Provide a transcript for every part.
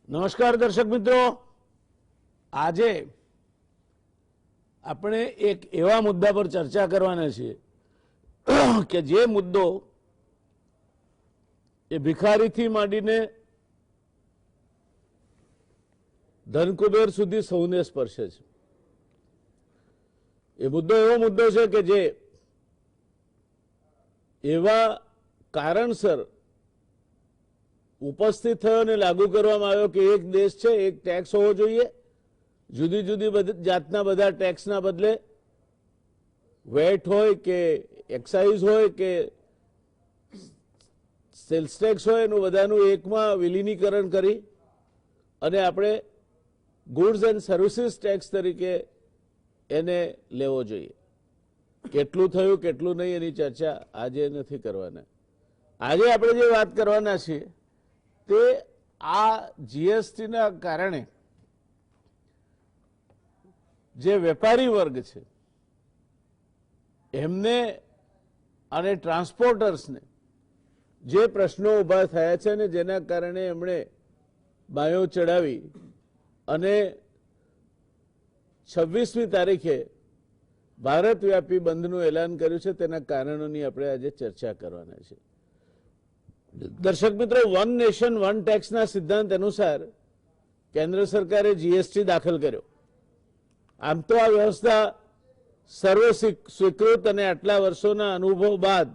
નમસ્કાર દર્શક મિત્રો, આજે આપણે એક એવા મુદ્દા પર ચર્ચા કરવાના છીએ કે જે મુદ્દો એ ભિખારીથી માંડીને ધનકુબેર સુધી સૌને સ્પર્શે છે। એ મુદ્દો એવો મુદ્દો છે કે જે એવા કારણસર ઉપસ્થિત થયો અને લાગુ કરવામાં આવ્યો કે એક દેશ છે, એક ટેક્સ હોવો જોઈએ, જુદી જુદી જાતના બધા ટેક્સના બદલે વેટ હોય કે એક્સાઇઝ હોય કે સેલ્સ ટેક્સ હોય એનું બધાનું એકમાં વિલીનીકરણ કરી અને આપણે ગુડ્સ એન્ડ સર્વિસીસ ટેક્સ તરીકે એને લેવો જોઈએ। કેટલું થયું કેટલું નહીં એની ચર્ચા આજે નથી કરવાના। આજે આપણે જે વાત કરવાના છીએ તે આ જીએસટીના કારણે જે વેપારી વર્ગ છે એમને અને ટ્રાન્સપોર્ટર્સને જે પ્રશ્નો ઊભા થયા છે અને જેના કારણે એમણે બાયો ચડાવી અને 26મી તારીખે ભારતવ્યાપી બંધનું એલાન કર્યું છે તેના કારણોની આપણે આજે ચર્ચા કરવાના છે। દર્શક મિત્રો, વન નેશન વન ટેક્સના સિદ્ધાંત અનુસાર કેન્દ્ર સરકારે જીએસટી દાખલ કર્યો। આમ તો આ વ્યવસ્થા સર્વ સ્વીકૃત અને આટલા વર્ષોના અનુભવ બાદ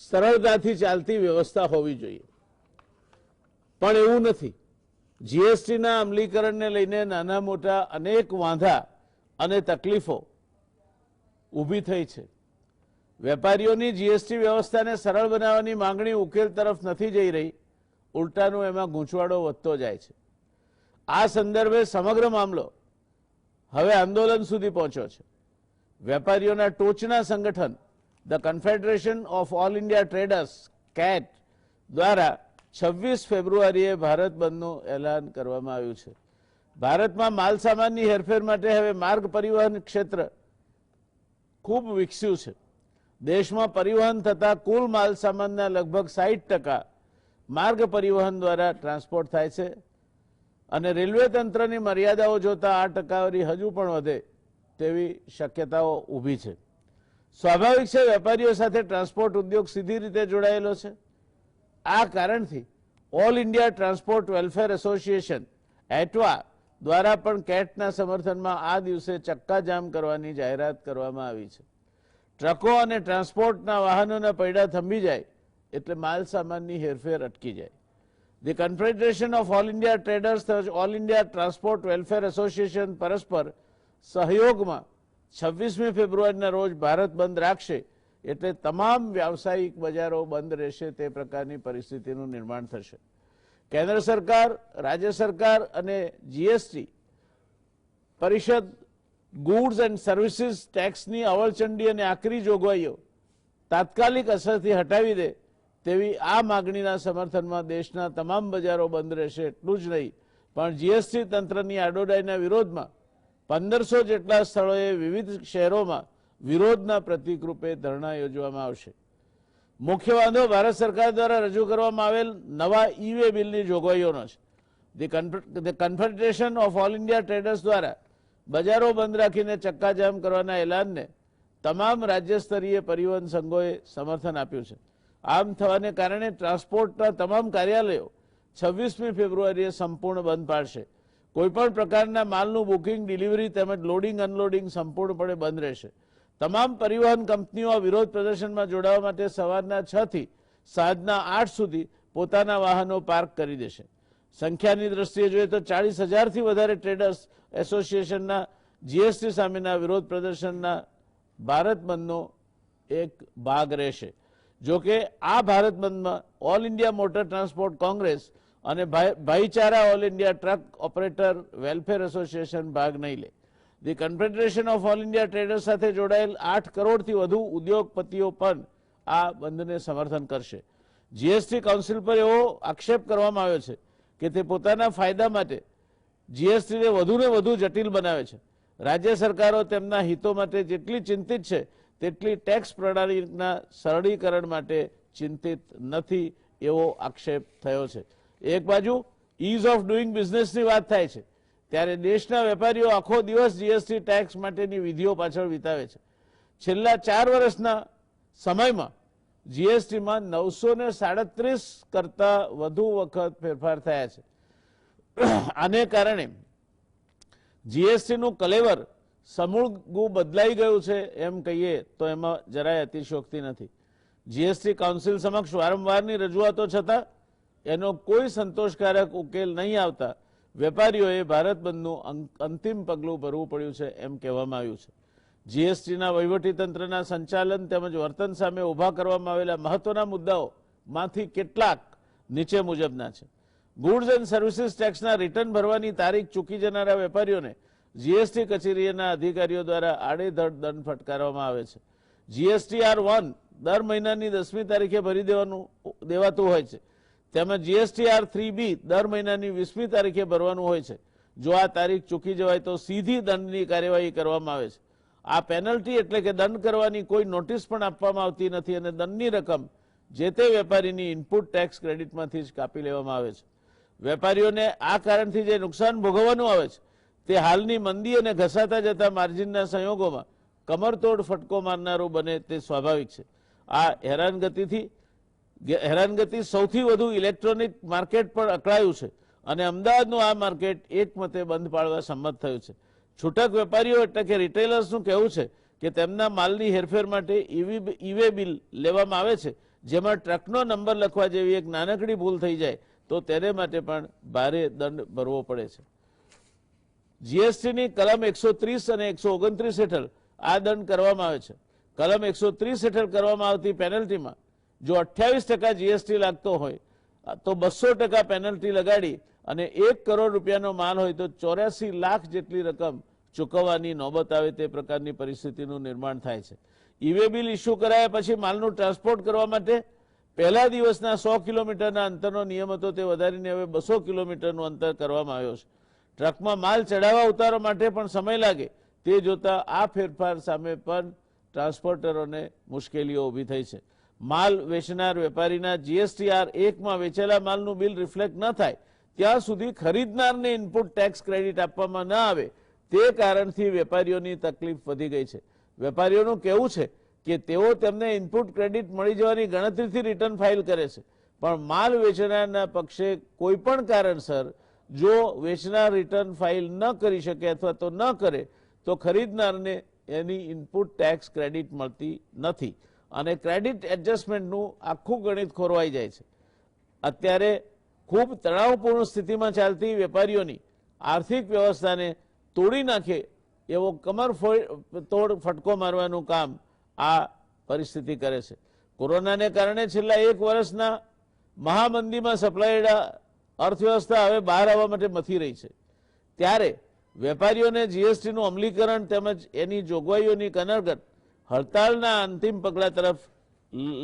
સરળતાથી ચાલતી વ્યવસ્થા હોવી જોઈએ, પણ એવું નથી। જીએસટીના અમલીકરણને લઈને નાના મોટા અનેક વાંધા અને તકલીફો ઊભી થઈ છે। વેપારીઓની જીએસટી વ્યવસ્થાને સરળ બનાવવાની માંગણી ઉકેલ તરફ નથી જઈ રહી, ઉલટાનું એમાં ગૂંચવાડો વધતો જાય છે। આ સંદર્ભે સમગ્ર મામલો હવે આંદોલન સુધી પહોંચ્યો છે। વેપારીઓના ટોચના સંગઠન the confederation of all India traders cat દ્વારા 26 ફેબ્રુઆરીએ ભારત બંધનું એલાન કરવામાં આવ્યું છે। ભારતમાં માલ સામાનની હેરફેર માટે હવે માર્ગ પરિવહન ક્ષેત્ર ખૂબ વિકસ્યું છે। દેશમાં પરિવહન થતા કુલ માલ સામાનના લગભગ 60% માર્ગ પરિવહન દ્વારા ટ્રાન્સપોર્ટ થાય છે અને રેલવે તંત્રની મર્યાદાઓ જોતા આ ટકાવારી હજુ પણ વધે તેવી શક્યતાઓ ઊભી છે। સ્વાભાવિક છે, વેપારીઓ સાથે ટ્રાન્સપોર્ટ ઉદ્યોગ સીધી રીતે જોડાયેલો છે। આ કારણથી all India transport welfare association એટવા દ્વારા પણ કેટના સમર્થનમાં આ દિવસે ચક્કાજામ કરવાની જાહેરાત કરવામાં આવી છે। ટ્રકો અને ટ્રાન્સપોર્ટના વાહનોના પૈડા થંભી જાય એટલે માલ સામાનની હેરફેર અટકી જાય। The confederation of all India traders all India transport welfare association પરસ્પર સહયોગમાં 26મી ફેબ્રુઆરીના રોજ ભારત બંધ રાખશે એટલે તમામ વ્યાવસાયિક બજારો બંધ રહેશે તે પ્રકારની પરિસ્થિતિનું નિર્માણ થશે। કેન્દ્ર સરકાર, રાજ્ય સરકાર અને જીએસટી પરિષદ ગુડ્સ એન્ડ સર્વિસીસ ટેક્સની અવળચંડી અને આકરી જોગવાઈઓ તાત્કાલિક અસરથી હટાવી દે તેવી આ માગણીના સમર્થનમાં દેશના તમામ બજારો બંધ રહેશે। એટલું જ નહીં પણ જીએસટી તંત્રની આડોડાઈના વિરોધમાં 1500 જેટલા સ્થળોએ વિવિધ શહેરોમાં વિરોધના પ્રતીક રૂપે ધરણા યોજવામાં આવશે। મુખ્ય વાંધો ભારત સરકાર દ્વારા રજૂ કરવામાં આવેલ નવા ઈ વે બિલની જોગવાઈઓનો છે। The confederation of all India traders દ્વારા બજારો બંધ રાખીને ચક્કાજામ કરવાના એલાનને તમામ રાજ્ય સ્તરીય પરિવહન સંઘોએ સમર્થન આપ્યું છે। આમ થવાને કારણે ટ્રાન્સપોર્ટના તમામ કાર્યાલયો 26મી ફેબ્રુઆરીએ સંપૂર્ણ બંધ પાડશે। કોઈપણ પ્રકારના માલનું બુકિંગ, ડિલિવરી તેમજ લોડિંગ અનલોડિંગ સંપૂર્ણપણે બંધ રહેશે। તમામ પરિવહન કંપનીઓ વિરોધ પ્રદર્શનમાં જોડાવા માટે સવારના 6 થી સાંજના 8 સુધી પોતાના વાહનો પાર્ક કરી દેશે। સંખ્યાની દ્રષ્ટિએ જોઈએ તો 40,000થી વધારે ટ્રેડર્સ એસોસિએશનના જીએસટી સામેના વિરોધ પ્રદર્શનના ભારત બંધનો એક ભાગ રહેશે। જોકે આ ભારત બંધમાં all India motor transport congress અને ભાઈચારા all India truck operator welfare association ભાગ નહીં લે। The confederation of all India traders સાથે જોડાયેલ 8 કરોડથી વધુ ઉદ્યોગપતિઓ પણ આ બંધને સમર્થન કરશે। જીએસટી કાઉન્સિલ પર એવો આક્ષેપ કરવામાં આવ્યો છે કે તે પોતાના ફાયદા માટે જીએસટીને વધુને વધુ જટિલ બનાવે છે। રાજ્ય સરકારો તેમના હિતો માટે જેટલી ચિંતિત છે તેટલી ટેક્સ પ્રણાલીના સરળીકરણ માટે ચિંતિત નથી એવો આક્ષેપ થયો છે। એક બાજુ ઇઝ ઓફ ડુઈંગ બિઝનેસની વાત થાય છે ત્યારે દેશના વેપારીઓ આખો દિવસ જીએસટી ટેક્સ માટેની વિધિઓ પાછળ વિતાવે છે. છેલ્લા 4 વર્ષના સમયમાં જીએસટીમાં 937 કરતા વધુ વખત ફેરફાર થયા છે. આને કારણે જીએસટીનું કલેવર સમૂળગું બદલાઈ ગયું છે એમ કહીએ તો એમાં જરાય અતિશયોક્તિ નથી. જીએસટી કાઉન્સિલ સમક્ષ વારંવારની રજૂઆતો છતાં એનો કોઈ સંતોષકારક ઉકેલ નહીં આવતા વેપારીઓએ ભારત બંધનું અંતિમ પગલું ભરવું પડ્યું છે એમ કહેવામાં આવ્યું છે. જીએસટીના વહીવટીતંત્રના સંચાલન તેમજ વર્તન સામે ઊભા કરવામાં આવેલા મહત્વના મુદ્દાઓમાંથી કેટલાક નીચે મુજબના છે. ગુડ્સ એન્ડ સર્વિસીસ ટેક્સના રિટર્ન ભરવાની તારીખ ચૂકી જનારા વેપારીઓને જીએસટી કચેરીના અધિકારીઓ દ્વારા આડેધડ દંડ ફટકારવામાં આવે છે. GSTR-1 દર મહિનાની 10મી તારીખે ભરી દેવાતું હોય છે, તેમજ GSTR-3B દર મહિનાની 20મી તારીખે ભરવાનું હોય છે. જો આ તારીખ ચૂકી જવાય તો સીધી દંડની કાર્યવાહી કરવામાં આવે છે. આ પેનલ્ટી એટલે કે દંડ કરવાની કોઈ નોટિસ પણ આપવામાં આવતી નથી અને દંડની રકમ જે તે વેપારીની ઇનપુટ ટેક્સ ક્રેડિટમાંથી જ કાપી લેવામાં આવે છે. વેપારીઓને આ કારણથી જે નુકસાન ભોગવવાનું આવે છે તે હાલની મંદી અને ઘસાતા જતા માર્જિનના સંયોગોમાં કમરતોડ ફટકો મારનારું બને તે સ્વાભાવિક છે. આ હેરાનગતિ સૌથી વધુ ઇલેક્ટ્રોનિક માર્કેટ પર અકળાયું છે અને અમદાવાદનું આ માર્કેટ એકમતે બંધ પાડવા સંમત થયું છે. છૂટક વેપારીઓ એટલે કે રિટેલર્સનું કહેવું છે કે તેમના માલની હેરફેર માટે ઈ-વે બિલ લેવામાં આવે છે, જેમાં ટ્રકનો નંબર લખવા જેવી એક નાનકડી ભૂલ થઈ જાય તો તેને માટે પણ ભારે દંડ ભરવો પડે છે. જીએસટીની કલમ 130 અને 129 હેઠળ આ દંડ કરવામાં આવે છે. કલમ 130 હેઠળ કરવામાં આવતી પેનલ્ટીમાં જો 28% જીએસટી લાગતો હોય તો 200% પેનલ્ટી લગાડી અને 1 કરોડ રૂપિયાનો માલ હોય તો 84 લાખ જેટલી રકમ ચૂકવવાની નોબત આવે તે પ્રકારની પરિસ્થિતિનું નિર્માણ થાય છે. ઈ-વે બિલ ઇસ્યુ કરાયા પછી માલનું ટ્રાન્સપોર્ટ કરવા માટે પહેલા દિવસના 100 કિલોમીટરના અંતરનો નિયમ હતો તે વધારીને હવે 200 કિલોમીટરનું અંતર કરવામાં આવ્યો છે. ટ્રકમાં માલ ચડાવવા ઉતારવા માટે પણ સમય લાગે તે જોતા આ ફેરફાર સામે પણ ટ્રાન્સપોર્ટરોને મુશ્કેલીઓ ઊભી થઈ છે. માલ વેચનાર વેપારીના GSTR-1માં વેચેલા માલનું બિલ રિફ્લેક્ટ ન થાય ત્યાં સુધી ખરીદનારને ઇનપુટ ટેક્સ ક્રેડિટ આપવામાં ન આવે તે કારણથી વેપારીઓની તકલીફ વધી ગઈ છે. વેપારીઓનું કહેવું છે કે તેઓ તેમને ઇનપુટ ક્રેડિટ મળી જવાની ગણતરીથી રિટર્ન ફાઇલ કરે છે, પણ માલ વેચનારના પક્ષે કોઈ પણ કારણસર જો વેચનાર રિટર્ન ફાઇલ ન કરી શકે અથવા તો ન કરે તો ખરીદનારને એની ઇનપુટ ટેક્સ ક્રેડિટ મળતી નથી અને ક્રેડિટ એડજસ્ટમેન્ટનું આખું ગણિત ખોરવાઈ જાય છે. અત્યારે ખૂબ તણાવપૂર્ણ સ્થિતિમાં ચાલતી વેપારીઓની આર્થિક વ્યવસ્થાને તોડી નાખે એવો કમરતોડ ફટકો મારવાનું કામ આ પરિસ્થિતિ કરે છે. કોરોનાને કારણે છેલ્લા 1 વર્ષના મહામંદીમાં સપડાયેલા અર્થવ્યવસ્થા હવે બહાર આવવા માટે મથી રહી છે ત્યારે વેપારીઓને જીએસટીનું અમલીકરણ તેમજ એની જોગવાઈઓની કનરગત હડતાળના અંતિમ પગલા તરફ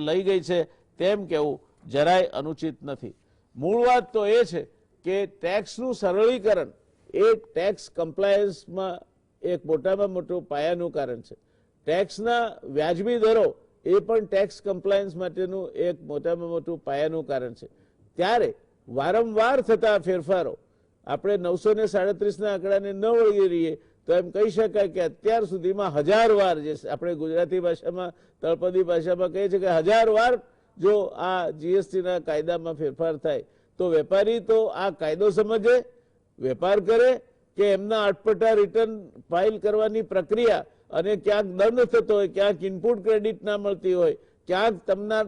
લઈ ગઈ છે તેમ કહેવું જરાય અનુચિત નથી. મૂળ વાત તો એ છે કે ટેક્સનું સરળીકરણ એ ટેક્સ કમ્પ્લાયન્સમાં એક મોટામાં મોટું પાયાનું કારણ છે. ટેક્સના વ્યાજબી દરો એ પણ ટેક્સ કમ્પ્લાયન્સ માટેનું એક મોટામાં મોટું પાયાનું કારણ છે. ત્યારે વારંવાર થતા ફેરફારો આપણે 937ના આંકડાને ન વળગી રહીએ તો એમ કહી શકાય કે અત્યાર સુધીમાં 1000 વાર, જે આપણે ગુજરાતી ભાષામાં તળપદી ભાષામાં કહીએ છીએ કે 1000 વાર જો આ જીએસટીના કાયદામાં ફેરફાર થાય તો વેપારી તો આ કાયદો સમજે, વેપાર કરે કે એમના અટપટા રિટર્ન ફાઇલ કરવાની પ્રક્રિયા અને ક્યાંક દંડ થતો હોય, ક્યાંક ઇનપુટ ક્રેડિટ ના મળતી હોય, ક્યાંક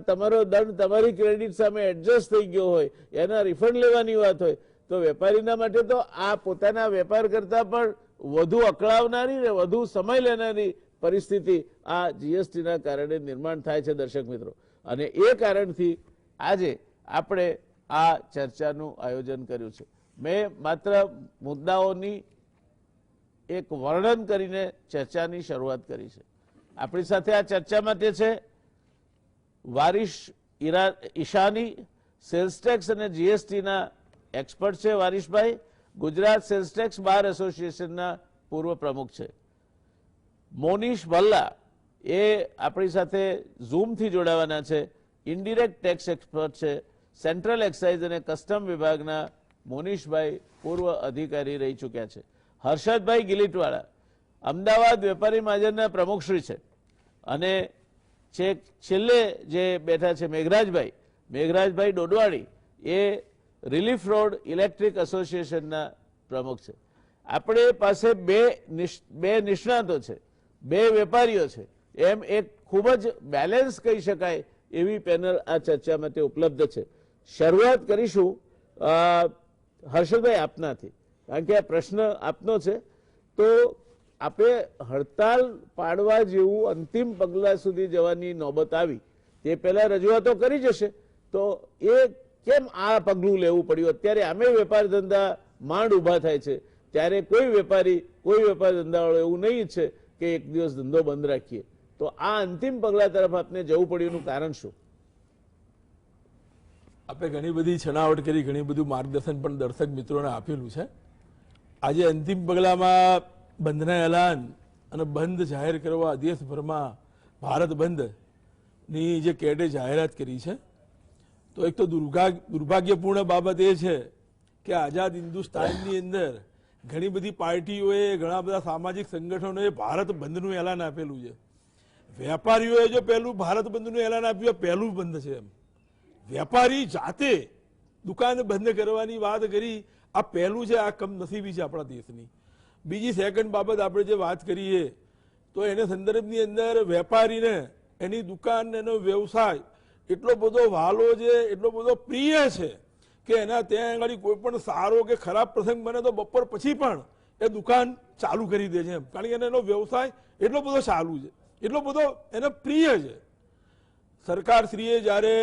તમારો દંડ તમારી ક્રેડિટ સામે એડજસ્ટ થઈ ગયો હોય, એના રિફંડ લેવાની વાત હોય તો વેપારીના માટે તો આ પોતાના વેપાર કરતા પણ વધુ અકળાવનારી ને વધુ સમય લેનારી પરિસ્થિતિ આ જીએસટીના કારણે નિર્માણ થાય છે દર્શક મિત્રો. અને એ કારણથી આજે આપણે આ ચર્ચાનું આયોજન કર્યું છે. મેં માત્ર મુદ્દાઓની એક વર્ણન કરીને ચર્ચાની શરૂઆત કરી છે. આપણી સાથે આ ચર્ચા માટે છે વારિશ ઈશાની, સેલ્સ ટેક્સ અને જીએસટીના એક્સપર્ટ છે. વારિશભાઈ ગુજરાત સેલ્સ ટેક્સ બાર એસોસિએશનના પૂર્વ પ્રમુખ છે. મોનીશ ભલ્લા એ આપણી સાથે ઝૂમથી જોડાવાના છે. ઇનડિરેક્ટ ટેક્સ એક્સપર્ટ છે. સેન્ટ્રલ એક્સાઇઝ અને કસ્ટમ વિભાગના મોનીષભાઈ પૂર્વ અધિકારી રહી ચૂક્યા છે. હર્ષદભાઈ ગિલીટવાળા અમદાવાદ વેપારી મહાજનના પ્રમુખશ્રી છે અને છેલ્લે જે બેઠા છે મેઘરાજભાઈ ડોડવાણી એ રિલીફ રોડ ઇલેક્ટ્રિક એસોસિએશનના પ્રમુખ છે. આપણે પાસે બે નિષ્ણાતો છે, બે વેપારીઓ છે, એમ એક ખૂબ જ બેલેન્સ કહી શકાય એવી પેનલ આ ચર્ચા માટે ઉપલબ્ધ છે. શરૂઆત કરીશું હર્ષદભાઈ આપનાથી, કારણ કે આ પ્રશ્ન આપનો છે. તો આપણે હડતાલ પાડવા જેવું અંતિમ પગલા સુધી જવાની નોબત આવી, તે પહેલા રજૂઆતો કરી જશે, તો એ કેમ આ પગલું લેવું પડ્યું? અત્યારે આમે વેપાર ધંધા માંડ ઊભા થાય છે, ત્યારે કોઈ વેપાર ધંધાવાળો એવું નહીં ઈચ્છે કે એક દિવસ ધંધો બંધ રાખીએ. તો આ અંતિમ પગલા તરફ આપને જવું પડ્યું કારણ શું? આપણે ઘણી બધી છણાવટ કરી, ઘણી બધું માર્ગદર્શન પણ દર્શક મિત્રોને આપેલું છે. આજે અંતિમ પગલામાં બંધના એલાન અને બંધ જાહેર કરવા દેશભરમાં ભારત બંધની જે કેડે જાહેરાત કરી છે, તો એક તો દુર્ભાગ્યપૂર્ણ બાબત એ છે કે આઝાદ હિન્દુસ્તાનની અંદર ઘણી બધી પાર્ટીઓએ, ઘણા બધા સામાજિક સંગઠનોએ ભારત બંધનું એલાન આપેલું છે. વેપારીઓએ જો પહેલું ભારત બંધનું એલાન આપ્યું, પહેલું બંધ છે એમ. વેપારી જાતે દુકાન બંધ કરવાની વાત કરી, આ પહેલું છે. આ કમનસીબી છે આપણા દેશની. બીજી સેકન્ડ બાબત આપણે જે વાત કરીએ તો એને સંદર્ભની અંદર વેપારીને એની દુકાન, એનો વ્યવસાય એટલો બધો વહાલો છે, એટલો બધો પ્રિય છે કે એના ત્યાં આગળ કોઈ પણ સારો કે ખરાબ પ્રસંગ બને તો બપોર પછી પણ એ દુકાન ચાલુ કરી દે છે એમ. કારણ કે એનો વ્યવસાય એટલો બધો ચાલુ છે, એટલો બધો એને પ્રિય છે. સરકારશ્રીએ જ્યારે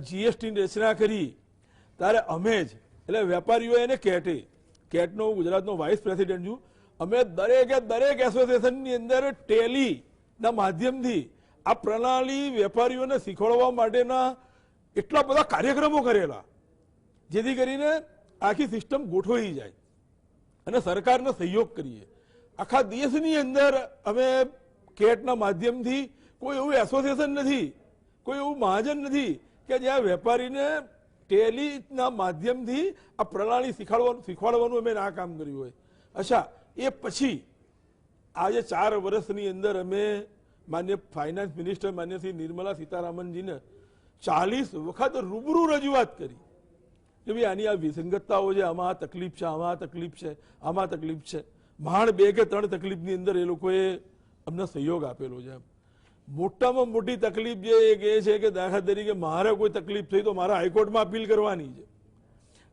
જીએસટીની રચના કરી ત્યારે અમે જ, એટલે વેપારીઓ એને કેટનો ગુજરાતનો વાઇસ પ્રેસિડેન્ટ છું, અમે દરેક એસોસિએશનની અંદર ટેલીના માધ્યમથી આ પ્રણાલી વેપારીઓને શીખવાડવા માટેના એટલા બધા કાર્યક્રમો કરેલા, જેથી કરીને આખી સિસ્ટમ ગોઠવાઈ જાય અને સરકારને સહયોગ કરીએ. આખા દેશની અંદર અમે કેટના માધ્યમથી, કોઈ એવું એસોસિએશન નથી, કોઈ એવું મહાજન નથી કે જ્યાં વેપારીને ટેલીના માધ્યમથી આ પ્રણાલી શીખવાડવાનું અમે આ કામ કર્યું હોય. અચ્છા, એ પછી આજે 4 વર્ષની અંદર અમે માન્ય ફાઇનાન્સ મિનિસ્ટર માન્ય શ્રી નિર્મલા સીતારામનજીને 40 વખત રૂબરૂ રજૂઆત કરી કે ભાઈ આની આ વિસંગતતાઓ છે, આમાં આ તકલીફ છે, આમાં આ તકલીફ છે, આમાં તકલીફ છે. માંડ 2 કે 3 તકલીફની અંદર એ લોકોએ અમને સહયોગ આપેલો છે. મોટામાં મોટી તકલીફ જે એક એ છે કે દાખલા તરીકે મારે કોઈ તકલીફ થઈ તો મારે હાઈકોર્ટમાં અપીલ કરવાની છે.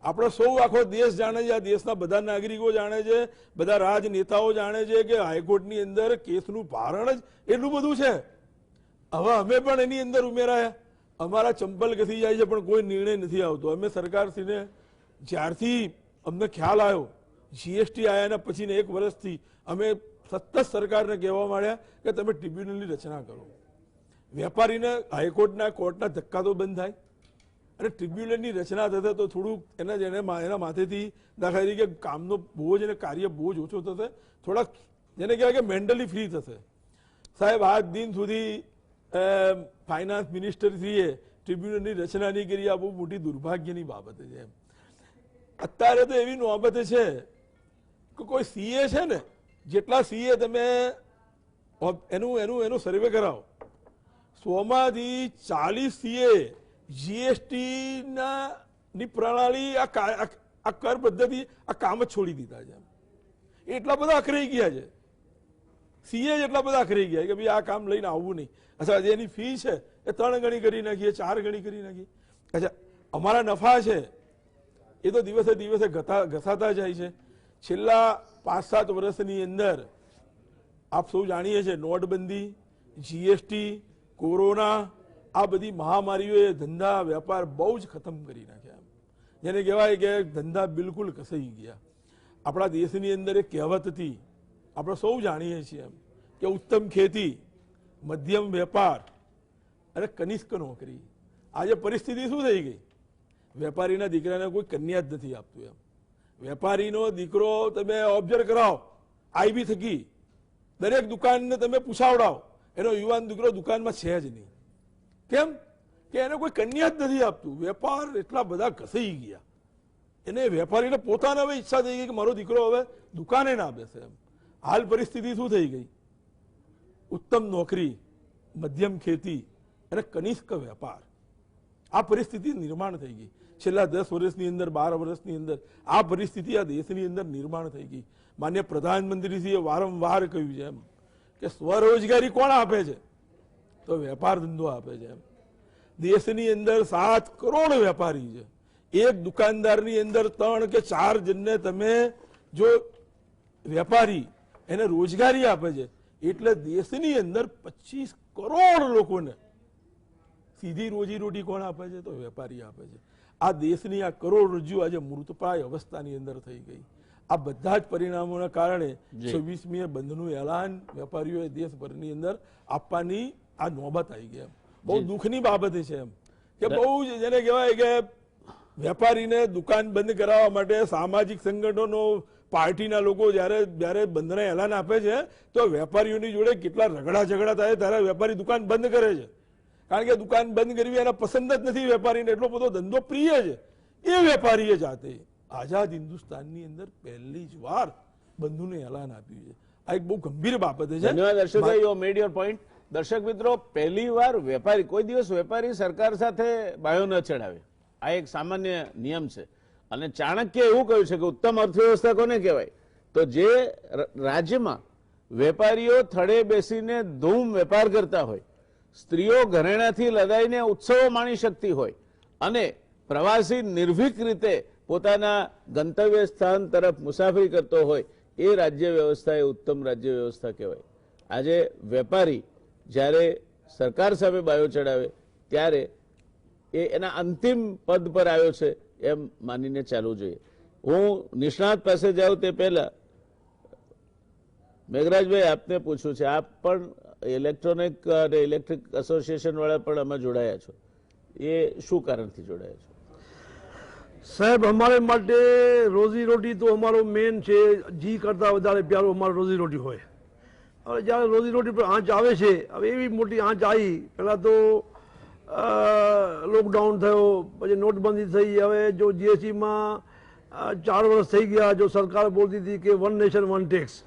આપણે સૌ આખો દેશ જાણે છે, આ દેશના બધા નાગરિકો જાણે છે, બધા રાજનેતાઓ જાણે છે કે હાઈકોર્ટની અંદર કેસનું ભારણ જ એટલું બધું છે. હવે અમે પણ એની અંદર ઉમેરાયા, અમારા ચંપલ ઘસી જાય છે પણ કોઈ નિર્ણય નથી આવતો. અમે સરકારશ્રીને જ્યારથી અમને ખ્યાલ આવ્યો, જીએસટી આવ્યાના પછીને 1 વર્ષથી અમે સતત સરકારને કહેવા માંડ્યા કે તમે ટ્રિબ્યુનલની રચના કરો. વેપારીને હાઈકોર્ટના કોર્ટના ધક્કા તો બંધ થાય અને ટ્રિબ્યુનલની રચના થશે તો થોડુંક એના માથેથી દાખલા તરીકે કામનો બોજ અને કાર્ય બોજ ઓછો થશે, થોડાક જેને કહેવાય કે મેન્ટલી ફ્રી થશે. સાહેબ, આજ દિન સુધી ફાઇનાન્સ મિનિસ્ટરશ્રીએ ટ્રિબ્યુનલની રચના નહીં કરી. આ બહુ મોટી દુર્ભાગ્યની બાબત છે. અત્યારે તો એવી નોબત છે કે કોઈ સીએ છે ને, જેટલા સીએ તમે એનું સર્વે કરાવો, 100માંથી 40 સીએ જીએસટીની પ્રણાલી, આ કર પદ્ધતિ, આ કામ જ છોડી દીધા છે. એટલા બધા અખરાઈ ગયા છે, સીએ જેટલા બધા અખરાઈ ગયા કે ભાઈ આ કામ લઈને આવવું નહીં. અચ્છા, એની ફી છે એ 3 ગણી કરી નાખીએ, 4 ગણી કરી નાખીએ. અચ્છા, અમારા નફા છે એ તો દિવસે દિવસે ઘસાતા જાય છે. છેલ્લા 5-7 વર્ષની અંદર આપ સૌ જાણીએ છીએ, નોટબંધી, જીએસટી, કોરોના, આ બધી મહામારીઓએ ધંધા વેપાર બહુ જ ખતમ કરી નાખ્યા. જેને કહેવાય કે ધંધા બિલકુલ કસાઈ ગયા. આપણા દેશની અંદર એક કહેવત હતી, આપણે સૌ જાણીએ છીએ એમ કે ઉત્તમ ખેતી, મધ્યમ વેપાર અને કનિષ્ક નોકરી. આજે પરિસ્થિતિ શું થઈ ગઈ? વેપારીના દીકરાને કોઈ કન્યા જ નથી આપતું એમ. વેપારીનો દીકરો તમે ઓબ્ઝર્વ કરાવો, આઈબી થકી દરેક દુકાનને તમે પૂછાવડાવો, એનો યુવાન દીકરો દુકાનમાં છે જ નહીં. કેમ કે એને કોઈ કન્યા જ નથી આપતું. વેપાર એટલા બધા ઘસાઈ ગયા. એને વેપારીને પોતાને હવે ઈચ્છા થઈ ગઈ કે મારો દીકરો હવે દુકાને ના બેસે એમ. હાલ પરિસ્થિતિ શું થઈ ગઈ? ઉત્તમ નોકરી, મધ્યમ ખેતી અને કનિષ્ક વેપાર, આ પરિસ્થિતિ નિર્માણ થઈ ગઈ. છેલ્લા 10 વર્ષની અંદર, 12 વર્ષની અંદર આ પરિસ્થિતિ આ દેશની અંદર નિર્માણ થઈ ગઈ. માન્ય પ્રધાનમંત્રીશ્રીએ વારંવાર કહ્યું છે એમ કે સ્વરોજગારી કોણ આપે છે? તો વેપાર ધંધો આપે છે એમ. દેશની અંદર 7 કરોડ વેપારી છે. એક દુકાનદારની અંદર 3 કે 4 જણને તમે જો વેપારી એને રોજગારી આપે છે એટલે દેશની અંદર 25 કરોડ લોકોને સીધી રોજીરોટી કોણ આપે છે? તો વેપારી આપે છે. આ દેશની આ કરોડરજ્જુ આજે મૃતપ્રાય અવસ્થાની અંદર થઈ ગઈ. આ બધા જ પરિણામોના કારણે 26મીએ બંધનું એલાન વેપારીઓએ દેશભરની અંદર આપવાની આ નોબત આવી ગઈ. એમ બહુ દુઃખની બાબત છે એમ કે બહુ જેને કહેવાય કે વેપારીને દુકાન બંધ કરાવવા માટે સામાજિક સંગઠનો, પાર્ટીના લોકો જ્યારે બંધના એલાન આપે છે તો વેપારીઓની જોડે કેટલા રગડા ઝઘડા થાય ત્યારે વેપારી દુકાન બંધ કરે છે. કારણ કે દુકાન બંધ કરવી એને પસંદ જ નથી. વેપારીને એટલો બધો ધંધો પ્રિય છે. એ વેપારીએ જાતે આઝાદ હિન્દુસ્તાનની અંદર પહેલી જ વાર બંધનું એલાન આપ્યું છે. આ એક બહુ ગંભીર બાબત છે. ધન્યવાદ Harshadbhai, you made your point. દર્શક મિત્રો, પહેલી વાર વેપારી, કોઈ દિવસ વેપારી સરકાર સાથે બાયો ન ચડાવે, આ એક સામાન્ય નિયમ છે. અને ચાણક્ય એવું કહ્યું છે કે ઉત્તમ અર્થવ્યવસ્થા કોને કહેવાય? તો જે રાજ્યમાં વેપારીઓ થડે બેસીને ધૂમ વેપાર કરતા હોય, સ્ત્રીઓ ઘરેણાથી લદાઈને ઉત્સવો માણી શકતી હોય અને પ્રવાસી નિર્ભીક રીતે પોતાના ગંતવ્ય સ્થાન તરફ મુસાફરી કરતો હોય, એ રાજ્ય વ્યવસ્થા એ ઉત્તમ રાજ્ય વ્યવસ્થા કહેવાય. આજે વેપારી જ્યારે સરકાર સામે બાયો ચડાવે ત્યારે એ એના અંતિમ પદ પર આવ્યો છે એમ માનીને ચાલવું જોઈએ. હું નિષ્ણાત પાસે જાઉં તે પહેલા મેઘરાજભાઈ આપને પૂછું છે, આપ પણ ઇલેક્ટ્રોનિક અને ઇલેક્ટ્રિક એસોસિએશન વાળા પણ આમાં જોડાયા છો, એ શું કારણથી જોડાયા છો? સાહેબ, અમારે માટે રોજી રોટી તો અમારો મેન છે. જી કરતાં વધારે પ્યારો અમારો રોજી રોટી હોય. હવે જ્યારે રોજી રોટી પર આંચ આવે છે, હવે એવી મોટી આંચ આવી. પહેલાં તો લોકડાઉન થયો, પછી નોટબંધી થઈ. હવે જો જીએસટીમાં 4 વર્ષ થઈ ગયા, જો સરકાર બોલતી હતી કે 1 નેશન 1 ટેક્સ.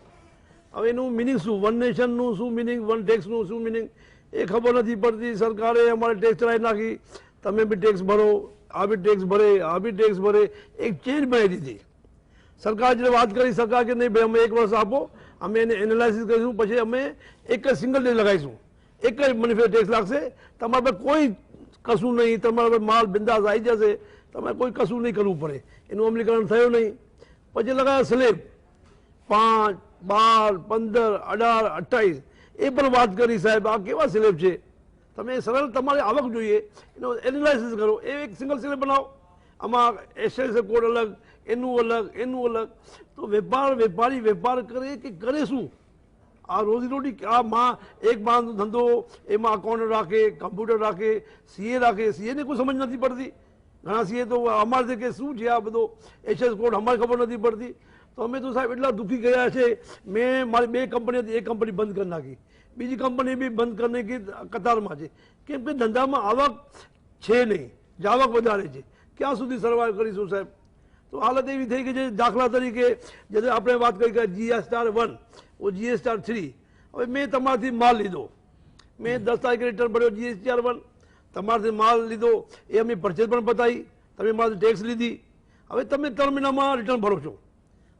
હવે એનું મિનિંગ શું? 1 નેશનનું શું મિનિંગ, 1 ટેક્સનું શું મિનિંગ, એ ખબર નથી પડતી. સરકારે અમારે ટેક્સ ચલાવી નાખી. તમે બી ટેક્સ ભરો, આ બી ટેક્સ ભરે, આ બી ટેક્સ ભરે. એક ચેન્જ બનાવી દીધી. સરકાર જે વાત કરી, સરકાર કે નહીં ભાઈ અમે 1 વર્ષ આપો, અમે એને એનાલાઇસિસ કરીશું, પછી અમે એક જ સિંગલ ટેક્સ લગાવીશું, એક જ મેન્યુફેક્ચર ટેક્સ લાગશે. તમારા પર કોઈ કશું નહીં, તમારા પર માલ બિંદાસ આવી જશે, તમારે કોઈ કશું નહીં કરવું પડે. એનું અમલીકરણ થયું નહીં. પછી લગાવ્યા સ્લેબ 5, 12, 15, 18, 28. એ પણ વાત કરી સાહેબ, આ કેવા સ્લેબ છે? તમે સરળ તમારી આવક જોઈએ એનો એનાલાઇસિસ કરો, એ એક સિંગલ સ્લેબ બનાવો. આમાં એસએસ કોડ અલગ, એનું અલગ, એનું અલગ. તો વેપારી વેપાર કરે કે કરે શું? આ રોજીરોટી આ એક માણસનો ધંધો, એમાં અકાઉન્ટ રાખે, કમ્પ્યુટર રાખે, સીએ રાખે. સીએને કોઈ સમજ નથી પડતી. ઘણા સીએ તો અમારે કે શું છે આ બધો એસએસ કોડ, અમારે ખબર નથી પડતી. તો અમે તો સાહેબ એટલા દુઃખી ગયા છે. મેં મારી 2 કંપની હતી, એક કંપની બંધ કરી નાખી, બીજી કંપની બી બંધ કરને કી કતારમાં છે. કેમ કે ધંધામાં આવક છે નહીં, જાવક વધારે છે. ક્યાં સુધી સર્વાઈવ કરીશું સાહેબ? તો હાલત એવી થઈ ગઈ છે. દાખલા તરીકે જ્યારે આપણે વાત કરી કે GSR1 ઓ GSR3, હવે મેં તમારાથી માલ લીધો, મેં 10 તારીખે રિટર્ન ભર્યો GSR1, તમારાથી માલ લીધો, એ અમે પરચેઝ પણ બતાવી, તમે મારાથી ટેક્સ લીધી. હવે તમે 3 મહિનામાં રિટર્ન ભરો છો.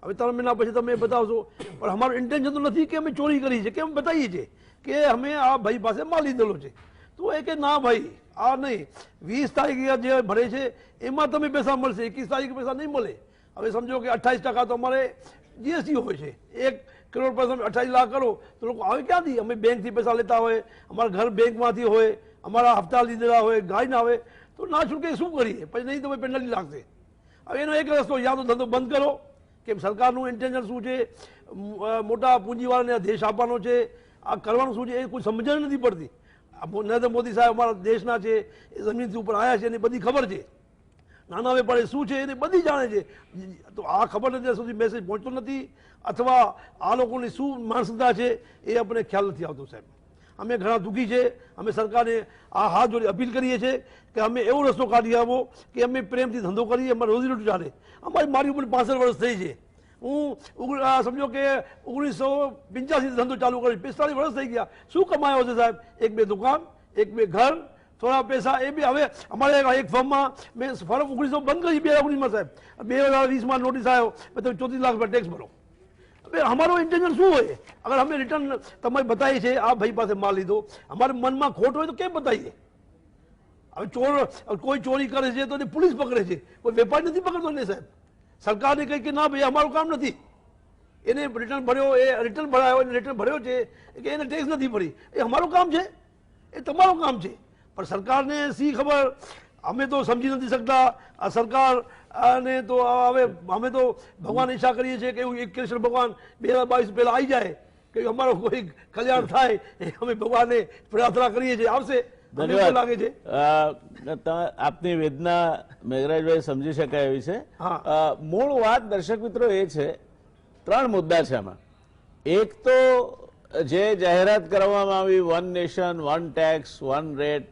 હવે 3 મહિના પછી તમે બતાવશો, પણ અમારું ઇન્ટેન્શન તો નથી કે અમે ચોરી કરી છે, કે અમે બતાવીએ છીએ કે અમે આ ભાઈ પાસે માલ લીધેલો છે. તો એ કે ના ભાઈ આ નહીં, 20 તારીખે જે ભરે છે એમાં તમે પૈસા મળશે, 21 તારીખે પૈસા નહીં મળે. હવે સમજો કે 28% તો અમારે જીએસટી હોય છે. 1 કરોડ પર તમે 28 લાખ કરો તો લોકો આવે ક્યાંથી? અમે બેંકથી પૈસા લેતા હોય, અમારા ઘર બેંકમાંથી હોય, અમારા હપ્તા લીધેલા હોય, ગાય ના હોય, તો ના છૂટકે શું કરીએ? પછી નહીં તો પેનલ્ટી લાગશે. હવે એનો એક રસ્તો, યા તો ધંધો બંધ કરો. કેમ સરકારનું ઇન્ટેન્શન શું છે? મોટા પૂંજીવાળાને દેશ આપવાનો છે. આ કરવાનું શું છે એ કોઈ સમજણ નથી પડતી. નરેન્દ્ર મોદી સાહેબ અમારા દેશના છે, એ જમીનથી ઉપર આવ્યા છે, એની બધી ખબર છે. નાના વેપારી શું છે એને બધી જાણે છે. તો આ ખબર નથી, ત્યાં સુધી મેસેજ પહોંચતો નથી, અથવા આ લોકોની શું માનસિકતા છે એ આપણને ખ્યાલ નથી આવતો સાહેબ. અમે ઘણા દુઃખી છે. અમે સરકારને આ હાથ જોડી અપીલ કરીએ છીએ કે અમે એવો રસ્તો કાઢી આવો કે અમે પ્રેમથી ધંધો કરીએ, અમારે રોજીરોટી ચાલે. મારી ઉંમર 65 વર્ષ થઈ છે. હું સમજો કે 1985 ધંધો ચાલુ કર્યો, 45 વર્ષ થઈ ગયા. શું કમાયો છે સાહેબ? એક બે દુકાન, એક બે ઘર, થોડા પૈસા. એ બી હવે અમારે એક ફર્મમાં મેં ફર્મ 1900 બંધ કરી 2019માં સાહેબ. 2020માં નોટિસ આવ્યો, તમે 34 લાખ રૂપિયા ટેક્સ ભરો. અમારો ઇન્ટેન્શન શું હોય? અગર અમે રિટર્ન તમારે બતાવીએ છીએ, આ ભાઈ પાસે માલ લીધો, અમારા મનમાં ખોટ હોય તો કેમ બતાવીએ? હવે કોઈ ચોરી કરે છે તો પોલીસ પકડે છે, કોઈ વેપારી નથી પકડતો ને સાહેબ. સરકારને કહી કે ના ભાઈ અમારું કામ નથી, એને રિટર્ન ભર્યો, એ રિટર્ન ભરાયો, રિટર્ન ભર્યો છે કે એને ટેક્સ નથી ભરી, એ અમારું કામ છે, એ તમારું કામ છે. પણ સરકારને શી ખબર? અમે તો સમજી નથી શકતા. આ સરકાર અને તો હવે અમે તો ભગવાન ઈચ્છા કરીએ છીએ કે એવું એક કૃષ્ણ ભગવાન 2022 પહેલા આવી જાય કે અમારો કોઈ કલ્યાણ થાય, એ અમે ભગવાનને પ્રાર્થના કરીએ છીએ. આવશે ધન્યવાદ. લાગે છે આપની વેદના મેઘરાજભાઈ સમજી શકાય એવી છે. મૂળ વાત દર્શક મિત્રો એ છે, 3 મુદ્દા છે આમાં. એક તો જે જાહેરાત કરવામાં આવી one nation one tax one rate,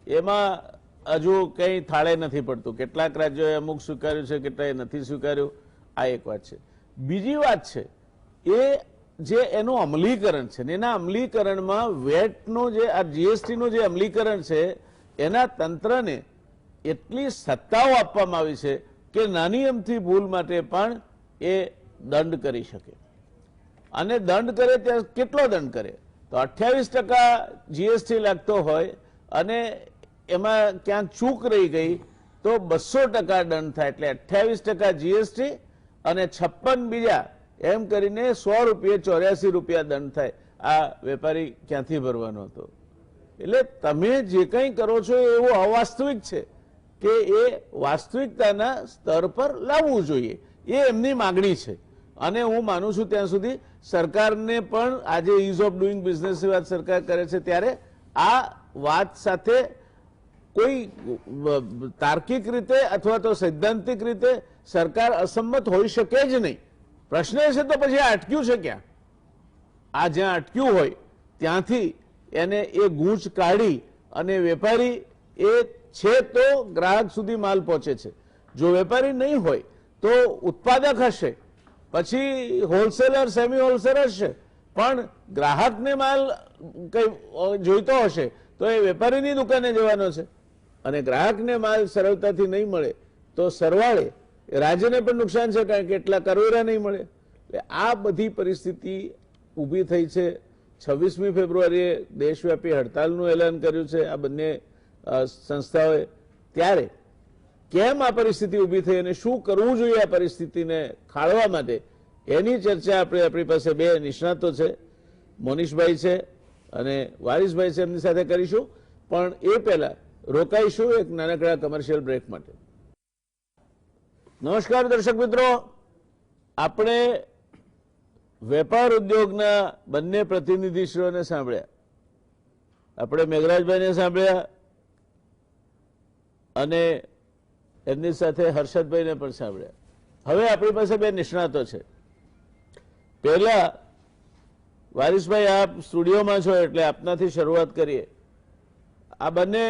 એમાં હજુ કંઈ થાળે નથી પડતું. કેટલાક રાજ્યોએ અમુક સ્વીકાર્યું છે, કેટલાએ નથી સ્વીકાર્યું. આ એક વાત છે. બીજી વાત છે એ જે એનું અમલીકરણ છે ને, એના અમલીકરણમાં વેટનું જે આ જીએસટીનું જે અમલીકરણ છે એના તંત્રને એટલી સત્તાઓ આપવામાં આવી છે કે નાની અમથી ભૂલ માટે પણ એ દંડ કરી શકે. અને દંડ કરે ત્યાં કેટલો દંડ કરે? તો 28% જીએસટી લાગતો હોય અને એમાં ક્યાંક ચૂક રહી ગઈ તો 200% દંડ થાય. એટલે 28% જીએસટી અને 56 બીજા, એમ કરીને 100 રૂપિયા 84 રૂપિયા દંડ થાય. આ વેપારી ક્યાંથી ભરવાનો હતો? એટલે તમે જે કંઈ કરો છો એવું અવાસ્તવિક છે કે એ વાસ્તવિકતાના સ્તર પર લાવવું જોઈએ, એ એમની માગણી છે. અને હું માનું છું ત્યાં સુધી સરકારને પણ આજે ઇઝ ઓફ ડુઈંગ બિઝનેસની વાત સરકાર કરે છે ત્યારે આ વાત સાથે કોઈ તાર્કિક રીતે અથવા તો સૈદ્ધાંતિક રીતે સરકાર અસંમત હોઈ શકે જ નહીં. પ્રશ્ન એ છે તો પછી આ અટક્યું છે ક્યાં? આ જ્યાં અટક્યું હોય ત્યાંથી એને એ ગૂંચ કાઢી અને વેપારી એ છે તો ગ્રાહક સુધી માલ પહોંચે છે. જો વેપારી નહીં હોય તો ઉત્પાદક હશે, પછી હોલસેલર સેમી હોલસેલર હશે, પણ ગ્રાહકને માલ કઈ જોઈતો હશે તો એ વેપારીની દુકાને જવાનો છે. અને ગ્રાહકને માલ સરળતાથી નહીં મળે તો સરવાળે રાજ્યને પણ નુકસાન છે, કારણ કે એટલા કરવેરા નહીં મળે. એટલે આ બધી પરિસ્થિતિ ઊભી થઈ છે. 26મી ફેબ્રુઆરીએ દેશવ્યાપી હડતાલનું એલાન કર્યું છે આ બંને સંસ્થાઓએ. ત્યારે કેમ આ પરિસ્થિતિ ઊભી થઈ અને શું કરવું જોઈએ આ પરિસ્થિતિને ખાળવા માટે, એની ચર્ચા આપણી પાસે 2 નિષ્ણાતો છે, મોનીષભાઈ છે અને વારીસભાઈ છે, એમની સાથે કરીશું. પણ એ પહેલા રોકાઈશું એક નાનકડા કમર્શિયલ બ્રેક માટે. નમસ્કાર દર્શક મિત્રો, આપણે વેપાર ઉદ્યોગના બંને પ્રતિનિધિશ્રીઓને સાંભળ્યા. આપણે મેઘરાજભાઈને સાંભળ્યા અને એમની સાથે હર્ષદભાઈને પણ સાંભળ્યા. હવે આપણી પાસે 2 નિષ્ણાતો છે. પહેલા વારીસભાઈ, આપ સ્ટુડિયોમાં છો એટલે આપનાથી શરૂઆત કરીએ. આ બંને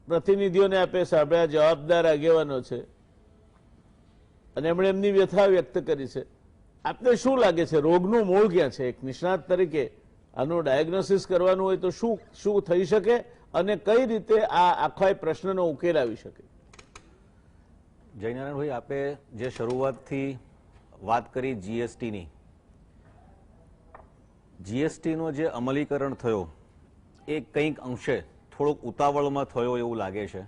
પ્રતિનિધિઓને આપે સાંભળ્યા, જવાબદાર આગેવાનો છે અને એમણે એમની વ્યથા વ્યક્ત કરી છે. આપને શું લાગે છે રોગનું મૂળ ક્યાં છે? એક નિષ્ણાત તરીકે આનું ડાયગ્નોસિસ કરવાનું હોય તો શું થઈ શકે અને કઈ રીતે આ આખા પ્રશ્નનો ઉકેલ આવી શકે? જયનારાયણભાઈ, આપે જે શરૂઆતથી વાત કરી જીએસટીની, જીએસટીનો જે અમલીકરણ થયો એ કંઈક અંશે થોડોક ઉતાવળમાં થયો એવું લાગે છે.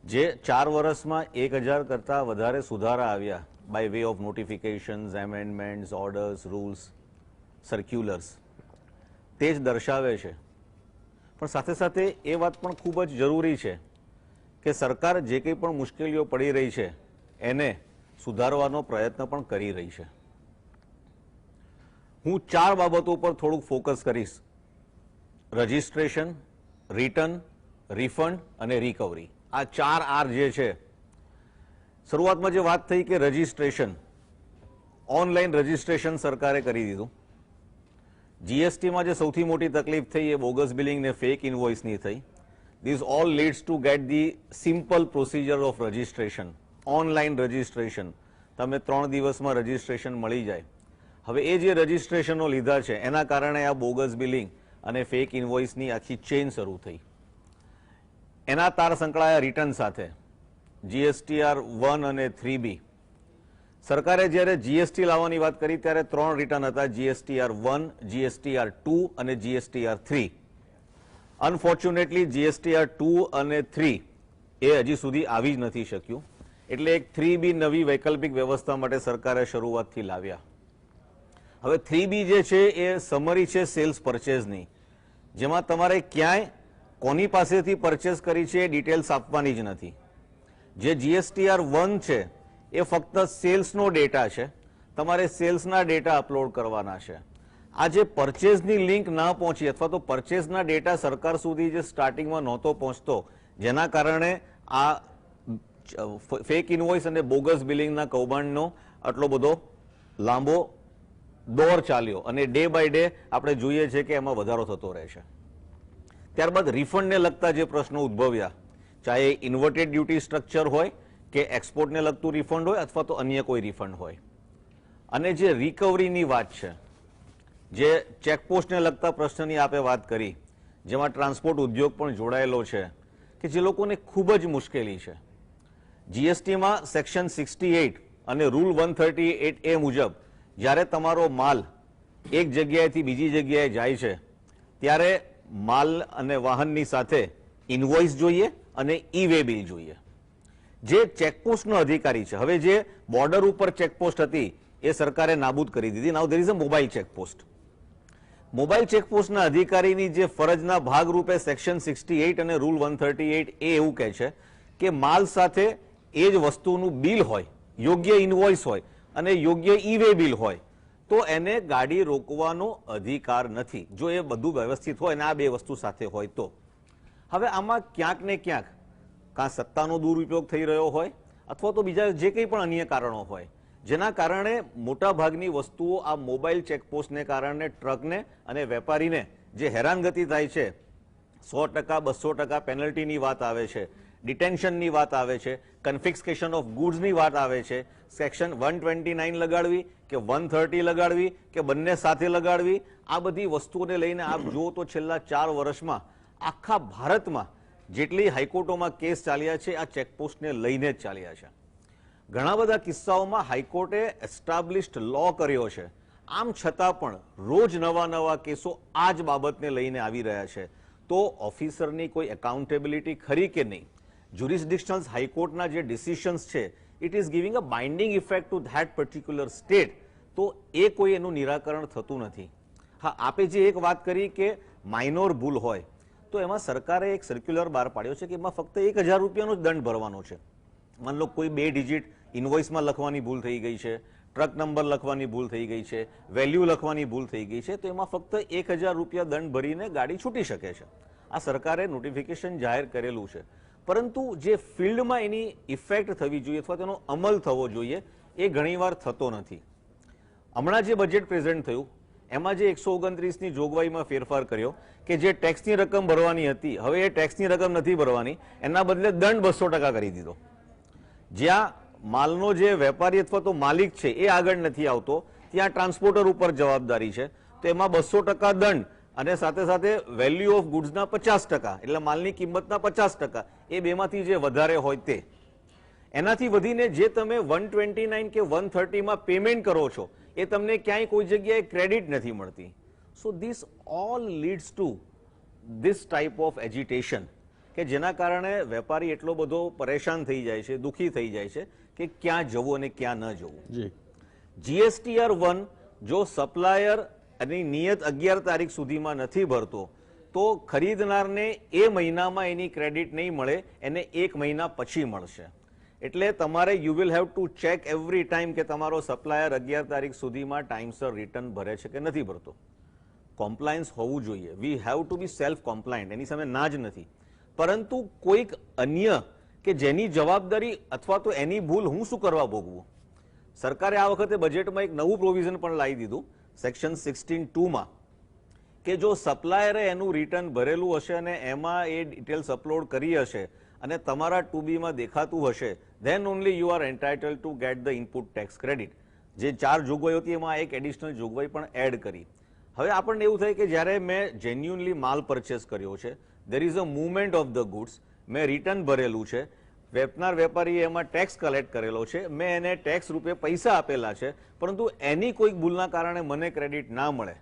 જે 4 વર્ષમાં 1000 કરતાં વધારે સુધારા આવ્યા by way of notifications, amendments, orders, rules, circulars, તે જ દર્શાવે છે. પણ સાથે સાથે એ વાત પણ ખૂબ જ જરૂરી છે કે સરકાર જે કંઈ પણ મુશ્કેલીઓ પડી રહી છે એને સુધારવાનો પ્રયત્ન પણ કરી રહી છે. હું 4 બાબતો પર થોડુંક ફોકસ કરીશ: રજિસ્ટ્રેશન, રિટર્ન, રિફંડ અને રિકવરી. આ 4 આર જે છે. શરૂઆતમાં જે વાત થઈ કે રજિસ્ટ્રેશન, ઓનલાઈન રજિસ્ટ્રેશન સરકારે કરી દીધું. જીએસટીમાં જે સૌથી મોટી તકલીફ થઈ એ બોગસ બિલિંગ ને ફેક ઇનવોઇસની થઈ. This all leads two gate the simple procedure of registration, online registration. તમે 3 દિવસમાં રજિસ્ટ્રેશન મળી જાય. હવે એ જે રજિસ્ટ્રેશનો લીધા છે એના કારણે આ બોગસ બિલિંગ અને ફેક ઇનવોઇસની આખી ચેઇન શરૂ થઈ. એના તાર સંકળાયા રિટર્ન સાથે. જીએસટીઆર 1 અને 3B. સરકારે જ્યારે જીએસટી લાવવાની વાત કરી ત્યારે 3 રિટર્ન હતા, જીએસટીઆર 1, જીએસટીઆર 2 અને જીએસટીઆર 3. અનફોર્ચ્યુનેટલી જીએસટીઆર 2 અને 3 એ હજી સુધી આવી જ નથી શક્યું. એટલે એક 3B નવી વૈકલ્પિક વ્યવસ્થા માટે સરકારે શરૂઆતથી લાવ્યા. હવે 3B જે છે એ સમરી છે સેલ્સ પરચેઝની, જેમાં તમારે ક્યાંય કોની પાસેથી પરચેઝ કરી છે એ ડિટેલ્સ આપવાની જ નથી. જે જીએસટીઆર 1 છે એ ફક્ત સેલ્સનો ડેટા છે, તમારે સેલ્સના ડેટા અપલોડ કરવાના છે. આ જે પરચેઝની લિંક ના પહોંચી અથવા તો પરચેઝના ડેટા સરકાર સુધી જે સ્ટાર્ટિંગમાં નહોતો પહોંચતો, જેના કારણે આ ફેક ઇનવોઇસ અને બોગસ બિલિંગના કૌભાંડનો આટલો બધો લાંબો દોર ચાલ્યો અને ડે બાય ડે આપણે જોઈએ છે કે એમાં વધારો થતો રહે છે. ત્યારબાદ રિફંડને લગતા જે પ્રશ્નો ઉદ્ભવ્યા, ચાહે ઇન્વર્ટેડ ડ્યુટી સ્ટ્રક્ચર હોય કે એક્સપોર્ટને લગતું રિફંડ હોય અથવા તો અન્ય કોઈ રિફંડ હોય. અને જે રિકવરીની વાત છે, જે ચેકપોસ્ટને લગતા પ્રશ્નની આપે વાત કરી, જેમાં ટ્રાન્સપોર્ટ ઉદ્યોગ પણ જોડાયેલો છે કે જે લોકોને ખૂબ જ મુશ્કેલી છે. જીએસટીમાં સેક્શન 68 અને રૂલ 138A મુજબ જ્યારે તમારો માલ એક જગ્યાએથી બીજી જગ્યાએ જાય છે ત્યારે માલ અને વાહનની સાથે ઇનવોઇસ જોઈએ અને ઈ વે બિલ જોઈએ. જે ચેકપોસ્ટનો અધિકારી છે, હવે જે બોર્ડર ઉપર ચેકપોસ્ટ હતી એ સરકારે નાબૂદ કરી દીધી. Now there is a mobile checkpost. Mobile ચેકપોસ્ટના અધિકારીની જે ફરજના ભાગરૂપે સેક્શન 68 અને રૂલ 138 એ એવું કહે છે કે માલ સાથે એ જ વસ્તુનું બિલ હોય, યોગ્ય ઇનવોઇસ હોય અને યોગ્ય ઈ વે બિલ હોય તો એને ગાડી રોકવાનો અધિકાર નથી, જો એ બધું વ્યવસ્થિત હોય અને આ બે વસ્તુ સાથે હોય તો. હવે આમાં ક્યાંક ને ક્યાંક કાં સત્તાનો દુરુપયોગ થઈ રહ્યો હોય અથવા તો બીજા જે કંઈ પણ અન્ય કારણો હોય, જેના કારણે મોટા ભાગની વસ્તુઓ આ મોબાઈલ ચેકપોસ્ટને કારણે ટ્રકને અને વેપારીને જે હેરાનગતિ થાય છે, 100%, 200% પેનલ્ટીની વાત આવે છે, ડિટેન્શનની વાત આવે છે, કન્ફિસ્કેશન ઓફ ગુડ્સની વાત આવે છે, સેક્શન 129 લગાડવી કે 130 લગાડવી કે બંને સાથે લગાડવી, આ બધી વસ્તુઓને લઈને આપ જુઓ તો છેલ્લા 4 વર્ષમાં આખા ભારતમાં જેટલી હાઈકોર્ટોમાં કેસ ચાલ્યા છે આ ચેકપોસ્ટને લઈને જ ચાલ્યા છે. ઘણા બધા કિસ્સાઓમાં હાઈકોર્ટે એસ્ટાબ્લિશ્ડ લો કર્યો છે, આમ છતાં પણ રોજ નવા કેસો આ જ બાબતને લઈને આવી રહ્યા છે. તો ઓફિસરની કોઈ એકાઉન્ટેબિલિટી ખરી કે નહીં? જ્યુરિસ્ડિક્શનલ હાઈકોર્ટના જે ડિસિશન્સ છે it is giving a binding effect to that particular state, તો એ કોઈ એનું નિરાકરણ થતું નથી. હા, આપે જે એક વાત કરી કે માઇનોર ભૂલ હોય, તો એમાં સરકારે એક સર્ક્યુલર બહાર પાડ્યો છે કે એમાં ફક્ત 1000 રૂપિયાનો જ દંડ ભરવાનો છે. માન લો કોઈ 2 ડિજિટ ઇનવોઇસમાં લખવાની ભૂલ થઈ ગઈ છે, ટ્રક નંબર લખવાની ભૂલ થઈ ગઈ છે, વેલ્યુ લખવાની ભૂલ થઈ ગઈ છે, તો એમાં ફક્ત 1000 રૂપિયા દંડ ભરીને ગાડી છૂટી શકે છે. આ સરકારે નોટિફિકેશન જાહેર કરેલું છે, પરંતુ જે ફિલ્ડમાં એની ઇફેક્ટ થવી જોઈએ અથવા તેનો અમલ થવો જોઈએ એ ઘણીવાર થતો નથી. હમણાં જે બજેટ પ્રેઝન્ટ થયું એમાં જે 129ની જોગવાઈમાં ફેરફાર કર્યો કે જે ટેક્સની રકમ ભરવાની હતી હવે એ ટેક્સની રકમ નથી ભરવાની, એના બદલે દંડ 200% કરી દીધો. જ્યાં માલનો જે વેપારી અથવા તો માલિક છે એ આગળ નથી આવતો, ત્યાં ટ્રાન્સપોર્ટર ઉપર જવાબદારી છે, તો એમાં 200% દંડ અને સાથે સાથે વેલ્યુ ઓફ ગુડ્સના 50%, એટલે માલની કિંમતના 50%, એ બેમાંથી જે વધારે હોય તે. એનાથી વધીને જે તમે 129 કે 130માં પેમેન્ટ કરો છો એ તમને ક્યાંય કોઈ જગ્યાએ ક્રેડિટ નથી મળતી. So this all leads two this type of agitation કે જેના કારણે વેપારી એટલો બધો પરેશાન થઈ જાય છે, દુઃખી થઈ જાય છે કે ક્યાં જવું અને ક્યાં ન જવું. જીએસટીઆર 1 જો સપ્લાયર એની નિયત 11 તારીખ સુધીમાં નથી ભરતો તો ખરીદનારને એ મહિનામાં એની ક્રેડિટ નહીં મળે, એને 1 મહિના પછી મળશે. એટલે તમારે you will have to check every time કે તમારો સપ્લાયર 11 તારીખ સુધીમાં ટાઈમસર રિટર્ન ભરે છે કે નથી ભરતો. કોમ્પ્લાયન્સ હોવું જોઈએ. We have to be self compliant, એની સામે ના જ નથી. પરંતુ કોઈક અન્ય કે જેની જવાબદારી અથવા તો એની ભૂલ હું શું કરવા ભોગવું. સરકારે આ વખતે બજેટમાં એક નવું પ્રોવિઝન પણ લાવી દીધું સેક્શન 16(2) માં કે જો સપ્લાયરે એનું રિટર્ન ભરેલું હશે અને એમાં એ ડિટેલ્સ અપલોડ કરી હશે અને તમારા 2B માં દેખાતું હશે, than only you are entitle two get the input tax credit. જે 4 જોગવાઈઓ હતી એમાં એક એડિશનલ જોગવાઈ પણ એડ કરી. હવે આપણને એવું થાય કે જ્યારે મેં જેન્યુઅનલી માલ પરચેસ કર્યો છે, there is a movement of the goods, મેં રિટર્ન ભરેલું છે, વેપનાર વેપારીએ એમાં ટેક્સ કલેક્ટ કરેલો છે, મેં એને ટેક્સ રૂપે પૈસા આપેલા છે, પરંતુ એની કોઈક ભૂલના કારણે મને ક્રેડિટ ના મળે,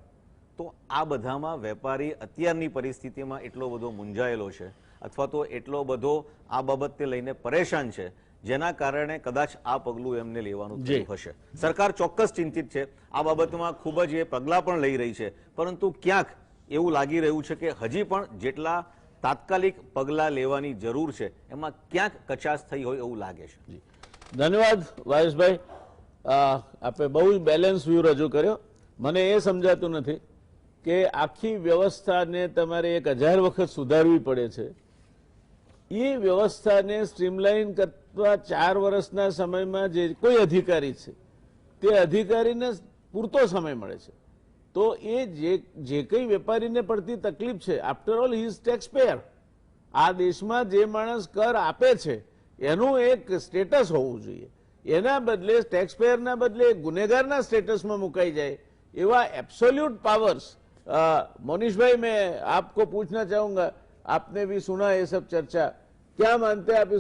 તો આ બધામાં વેપારી અત્યારની પરિસ્થિતિમાં એટલો બધો મૂંઝાયેલો છે અથવા તો એટલો બધો આ બાબતને લઈને પરેશાન છે, જેના કારણે કદાચ આ પગલું એમને લેવાનું થયું હશે. સરકાર ચોક્કસ ચિંતિત છે આ બાબતમાં, ખૂબ જ એ પગલાં પણ લઈ રહી છે, પરંતુ ક્યાંક એવું લાગી રહ્યું છે કે હજી પણ જેટલા તાત્કાલિક પગલાં લેવાની જરૂર છે એમાં ક્યાંક કચાશ થઈ હોય એવું લાગે છે. ધન્યવાદ વાયસભાઈ, આપે બહુ જ બેલેન્સ વ્યૂ રજૂ કર્યો. મને એ સમજાતું નથી કે આખી વ્યવસ્થાને તમારે 1000 વખત સુધારવી પડે છે. એ વ્યવસ્થાને સ્ટ્રીમલાઇન કરવા 4 વર્ષના સમયમાં જે કોઈ અધિકારી છે તે અધિકારીને પૂરતો સમય મળે છે, તો એ જે કંઈ વેપારીને પડતી તકલીફ છે, after all he is tax payer. આ દેશમાં જે માણસ કર આપે છે એનું એક સ્ટેટસ હોવું જોઈએ. એના બદલે ટેક્સ પેયરના બદલે ગુનેગારના સ્ટેટસમાં મુકાઈ જાય એવા એબ્સોલ્यूट पावर्स. मोनीश भाई, मैं आपको पूछना चाहूंगा, आपने भी सुना ये सब चर्चा, क्या मानते हैं आप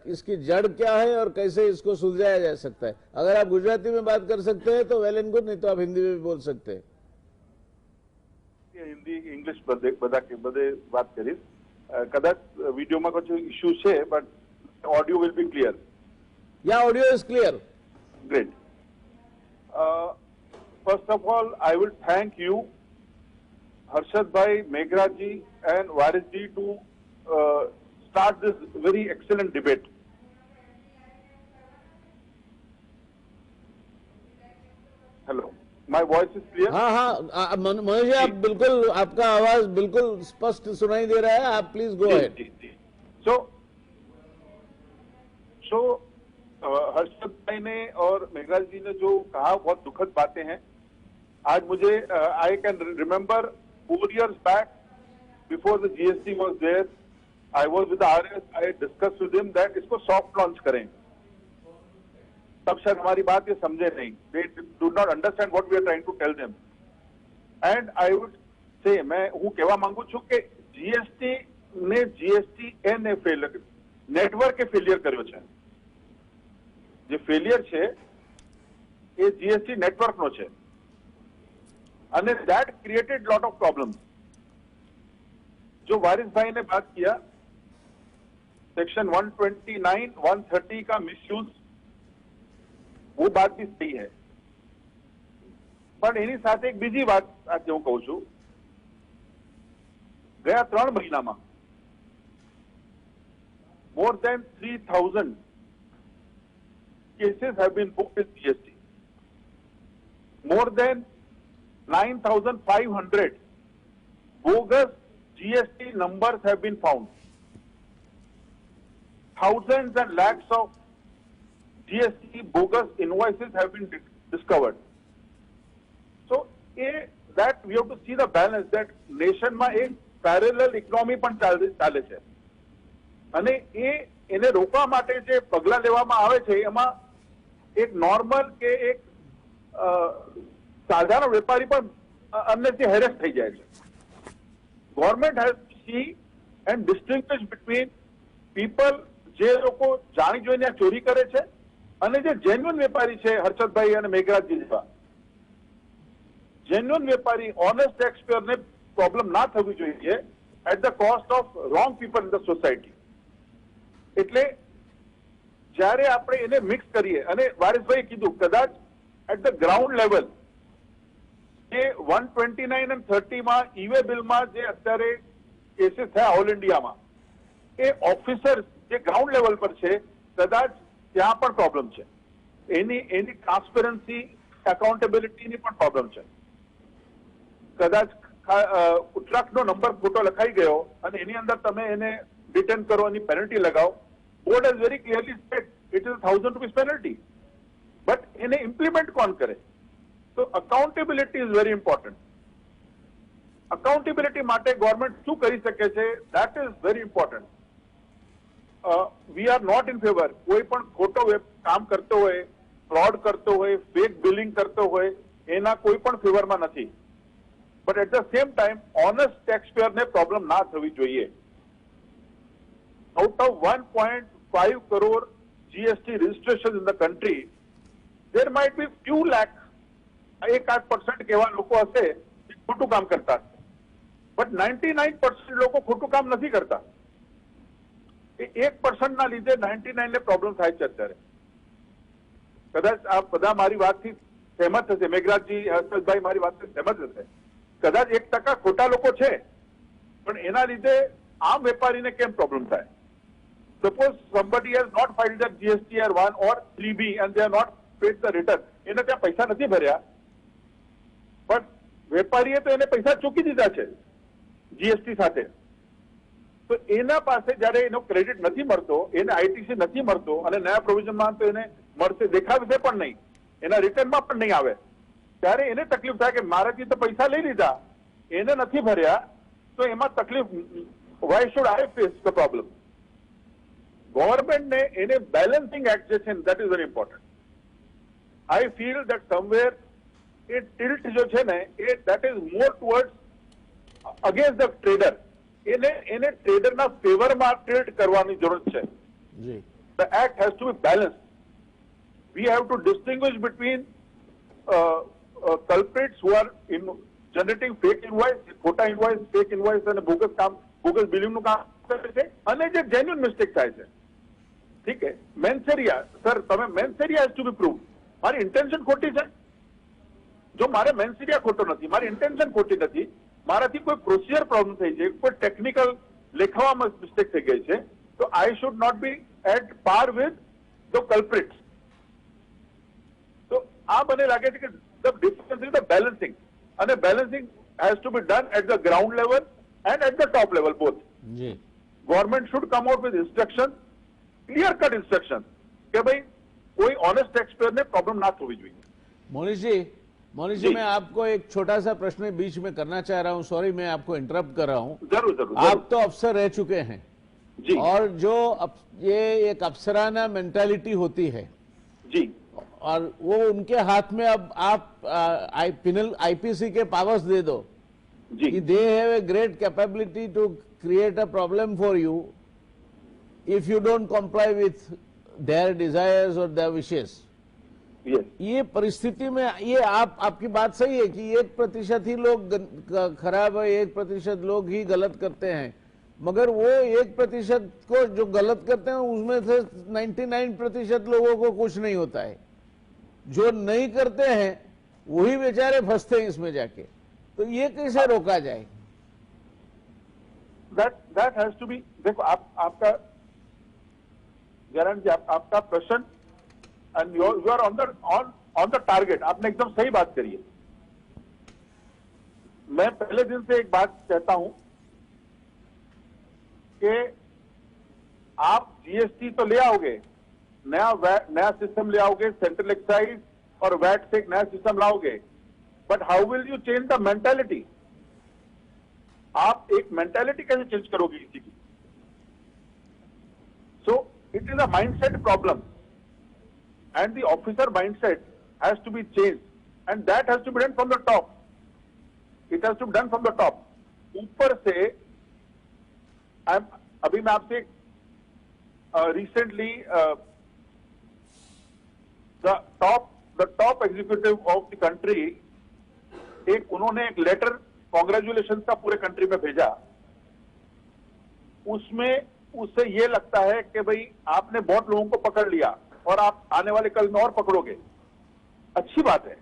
इसकी जड़ क्या है और कैसे इसको सुलझाया जा सकता है? अगर आप गुजराती में बात कर सकते हैं तो वेल एंड गुड, नहीं तो आप हिंदी में भी बोल सकते हैं. हिंदी इंग्लिश બધે વાત કરીશ. કદાચ વિડીયોમાં કોઈ ઇશ્યુ છે, but audio will be clear. Yeah, audio is clear. Great. First of all, I will thank you, Harshad bhai, Meghraj ji and Waris ji to start this very excellent debate. Hello, my voice is clear? हाँ हाँ, मनोज जी, आप बिल्कुल, आपका आवाज बिल्कुल स्पष्ट सुनाई दे रहा है. आप please go ahead. So Harshad भाई ने और मेघराज जी ने जो कहा बहुत दुखद बातें हैं. आज मुझे I can remember 4 years back, before the GST was there, I was with the RS, I discussed with him that इसको सॉफ्ट लॉन्च करें. तब शायद हमारी बात ये समझे नहीं, they do not understand what we are trying to tell them. And I would say, मैं હું કહેવા માંગુ છું કે GST ને GSTN એ ફેલિયર, નેટવર્કે ફેલિયર કર્યો છે. જે ફેલિયર છે એ GST નેટવર્કનો છે અને that created lot of problems. जो वारिस भाई ने बात किया सेक्शन 129, 130 का मिसयूज, वो बात भी सही है, પણ એની સાથે એક બીજી વાત આજે હું કહું છું. ગયા 3 મહિનામાં more than 3000 cases have been booked with GST. More than 9,500 bogus GST numbers have been found. Thousands and lakhs of GST bogus invoices have been discovered. So, that we have to see the balance that nation માં એક parallel economy પણ ચાલે છે અને એને રોકવા માટે જે પગલા લેવામાં આવે છે એમાં એક નોર્મલ કે એક સાધારણ વેપારી પણ અન્યથી હેરેસ થઈ જાય છે. Government has to see and distinguish between people જે લોકો જાણી જોઈને આ ચોરી કરે છે અને જે જેન્યુઅન વેપારી છે, હર્ષદભાઈ અને મેઘરાજજી જેવા જેન્યુઅન વેપારી, ઓનેસ્ટ ટેક્સ પેયરને પ્રોબ્લેમ ના થવી જોઈએ at the cost of wrong people in the society. એટલે જ્યારે આપણે એને મિક્સ કરીએ અને વારિસભાઈ કીધું કદાચ એટ ધ ગ્રાઉન્ડ લેવલ એ 129 અને 30 માં ઈ-વે બિલમાં જે અત્યારે કેસીસ થયા ઓલ ઇન્ડિયામાં એ ઓફિસર જે ગ્રાઉન્ડ લેવલ પર છે કદાચ ત્યાં પણ પ્રોબ્લેમ છે. એની ટ્રાન્સપેરન્સી, એકાઉન્ટેબિલિટીની પણ પ્રોબ્લેમ છે. કદાચ ટ્રકનો નંબર ખોટો લખાઈ ગયો અને એની અંદર તમે એને રિટર્ન કરો અને પેનલ્ટી લગાવો. Board has very clearly state it is 1000 rupees penalty, but એને ઇમ્પ્લિમેન્ટ કોણ કરે? તો accountability is very important. Accountability માટે ગવર્મેન્ટ શું કરી શકે છે, that is very important. We are not in favour. કોઈ પણ ખોટો કામ કરતો હોય, ફ્રોડ કરતો હોય, ફેક બિલિંગ કરતો હોય, એના કોઈ પણ ફેવરમાં નથી. But at the same time honest ટેક્સપેયરને પ્રોબ્લેમ ના થવી જોઈએ. Out of 1.5 crore GST registration in the country, there might be few lakh, 1-8% કેવા લોકો હશે જે ખોટું કામ કરતા હશે. બટ 99% લોકો ખોટું કામ નથી કરતા. એ 1% ના લીધે 99 ને પ્રોબ્લેમ થાય છે અત્યારે. કદાચ આ બધા મારી વાતથી સહેમત થશે, મેઘરાજજી, હર્ષદભાઈ મારી વાતથી સહેમત હશે. કદાચ 1% ખોટા લોકો છે, પણ એના લીધે આમ વેપારીને કેમ પ્રોબ્લેમ થાય? Suppose somebody has not filed their GSTR 1 or 3B and they have not paid the return. એને ત્યાં પૈસા નથી ભર્યા, પણ વેપારીએ તો એને પૈસા ચૂકી દીધા છે જીએસટી સાથે. તો એના પાસે જયારે એનો ક્રેડિટ નથી મળતો, એને આઈટીસી નથી મળતો અને નયા પ્રોવિઝનમાં તો એને મળશે, દેખાડશે પણ નહીં, એના રિટર્નમાં પણ નહીં આવે, ત્યારે એને તકલીફ થાય કે મારાથી તો પૈસા લઈ લીધા, એને નથી ભર્યા, તો એમાં તકલીફ. Why should I face the problem? ગવર્મેન્ટને એને બેલેન્સિંગ એક્ટ જે છે that is very important. I feel that somewhere a tilt જો છે ને એ that is more towards against the trader. એને ટ્રેડરના ફેવરમાં ટિલ્ટ કરવાની જરૂર છે. જી, The act has to be balanced. We have to distinguish between culprits who are generating fake invoice, ખોટા invoice, fake invoice અને bogus કામ, bogus billing નું કામ કરે છે, અને જે genuine mistake થાય છે. ઠીક છે, મેન્સેરિયા સર, તમે મેન્સેરિયા has to be proved. મારી ઇન્ટેન્શન ખોટી છે. જો મારે મેન્સેરિયા ખોટો નથી, મારી ઇન્ટેન્શન ખોટી નથી, મારાથી કોઈ પ્રોસિજર પ્રોબ્લેમ થઈ છે, કોઈ ટેકનિકલ લેખવામાં મિસ્ટેક થઈ ગઈ છે, તો I should not be at par with the culprits. તો આ મને લાગે છે કે the difference is the balancing, અને balancing has to be done at the ground level and at the top level both. જી, government should come out with instruction, clear cut instruction कि भाई कोई ऑनेस्ट टैक्स पेयर ने problem ना होवी જોઈએ. मोनिश जी, मैं आपको एक छोटा सा प्रश्न बीच में करना चाह रहा हूं. सॉरी, मैं आपको इंटरप्ट कर रहा हूं. जरूर जरूर. आप तो अफसर रह चुके हैं जी. और जो ये एक अफसराना मेंटालिटी होती है जी और वो उनके हाथ में अब आप आईपीसी के पावर्स दे दो जी कि they have a great capability to create a problem for you if you don't comply with their desires or their wishes. Yes. ये परिस्थिति में ये आपकी बात सही है कि 1% ही लोग खराब है, 1% लोग ही गलत करते हैं, मगर वो 1% को जो गलत करते हैं उसमें से 99% लोगों को कुछ नहीं होता है. जो नहीं करते हैं वही बेचारे फंसते हैं इसमें जाके. तो ये कैसे रोका जाए? that has to be. देखो आपका गारंटी, आपका प्रश्न and you are on the target. आपने एकदम सही बात करी है. मैं पहले दिन से एक बात कहता हूं कि आप जीएसटी तो ले आओगे, नया सिस्टम ले आओगे, सेंट्रल एक्साइज और वैट से एक नया सिस्टम लाओगे, but how will you change the mentality? आप एक मेंटालिटी कैसे चेंज करोगे इसी की? So it is a mindset problem and the officer mindset has to be change and that has to be done from the top. It has to be done from the top. ऊपर से अभी मैं आपसे recently the top executive of the country, उन्होंने एक letter congratulation का पूरे country में भेजा. उसमें उससे ये लगता है कि भाई आपने बहुत लोगों को पकड़ लिया और आप आने वाले कल में और पकड़ोगे. अच्छी बात है,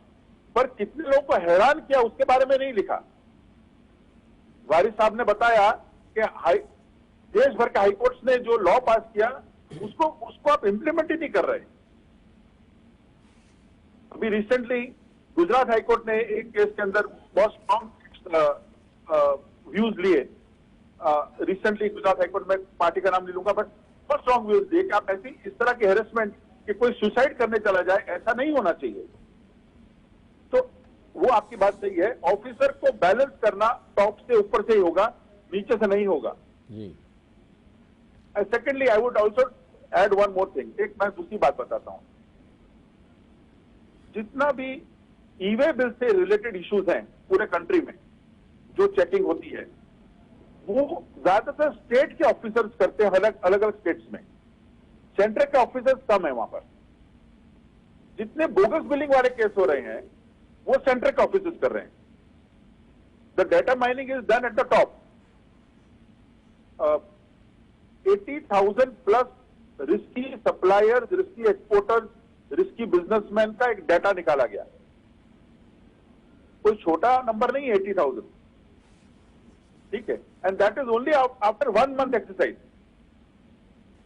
पर कितने लोगों को हैरान किया उसके बारे में नहीं लिखा. वारिस साहब ने बताया कि देश भर के हाईकोर्ट्स ने जो लॉ पास किया उसको आप इंप्लीमेंट ही नहीं कर रहे. अभी रिसेंटली गुजरात हाईकोर्ट ने एक केस के अंदर बहुत स्ट्रॉन्ग व्यूज लिए. रिसेंटली गुजरात हाईकोर्ट में, पार्टी का नाम नहीं लूंगा, बट बहुत स्ट्रॉन्ग व्यूज दिए कि आप ऐसी इस तरह की हेरेसमेंट कि कोई सुसाइड करने चला जाए, ऐसा नहीं होना चाहिए. तो वो आपकी बात सही है, ऑफिसर को बैलेंस करना टॉप से ऊपर से ही होगा, नीचे से नहीं होगा। जी secondly I would also add one more thing, एक मैं दूसरी बात बताता हूं। जितना भी ई-वे बिल से रिलेटेड इश्यूज हैं पूरे कंट्री में जो चेकिंग होती है, वो ज्यादातर स्टेट के ऑफिसर्स करते हैं, अलग अलग स्टेट्स में। सेंटर के ऑफिसर्स कम है वहां पर। जितने बोगस बिलिंग वाले केस हो रहे हैं वो सेंटर के ऑफिसर्स कर रहे हैं। The data mining is done at the top. 80,000 plus risky suppliers, risky exporters, risky businessman का एक डेटा निकाला गया। कोई छोटा नंबर नहीं है 80,000, ठीक है, and that is only after 1 month exercise.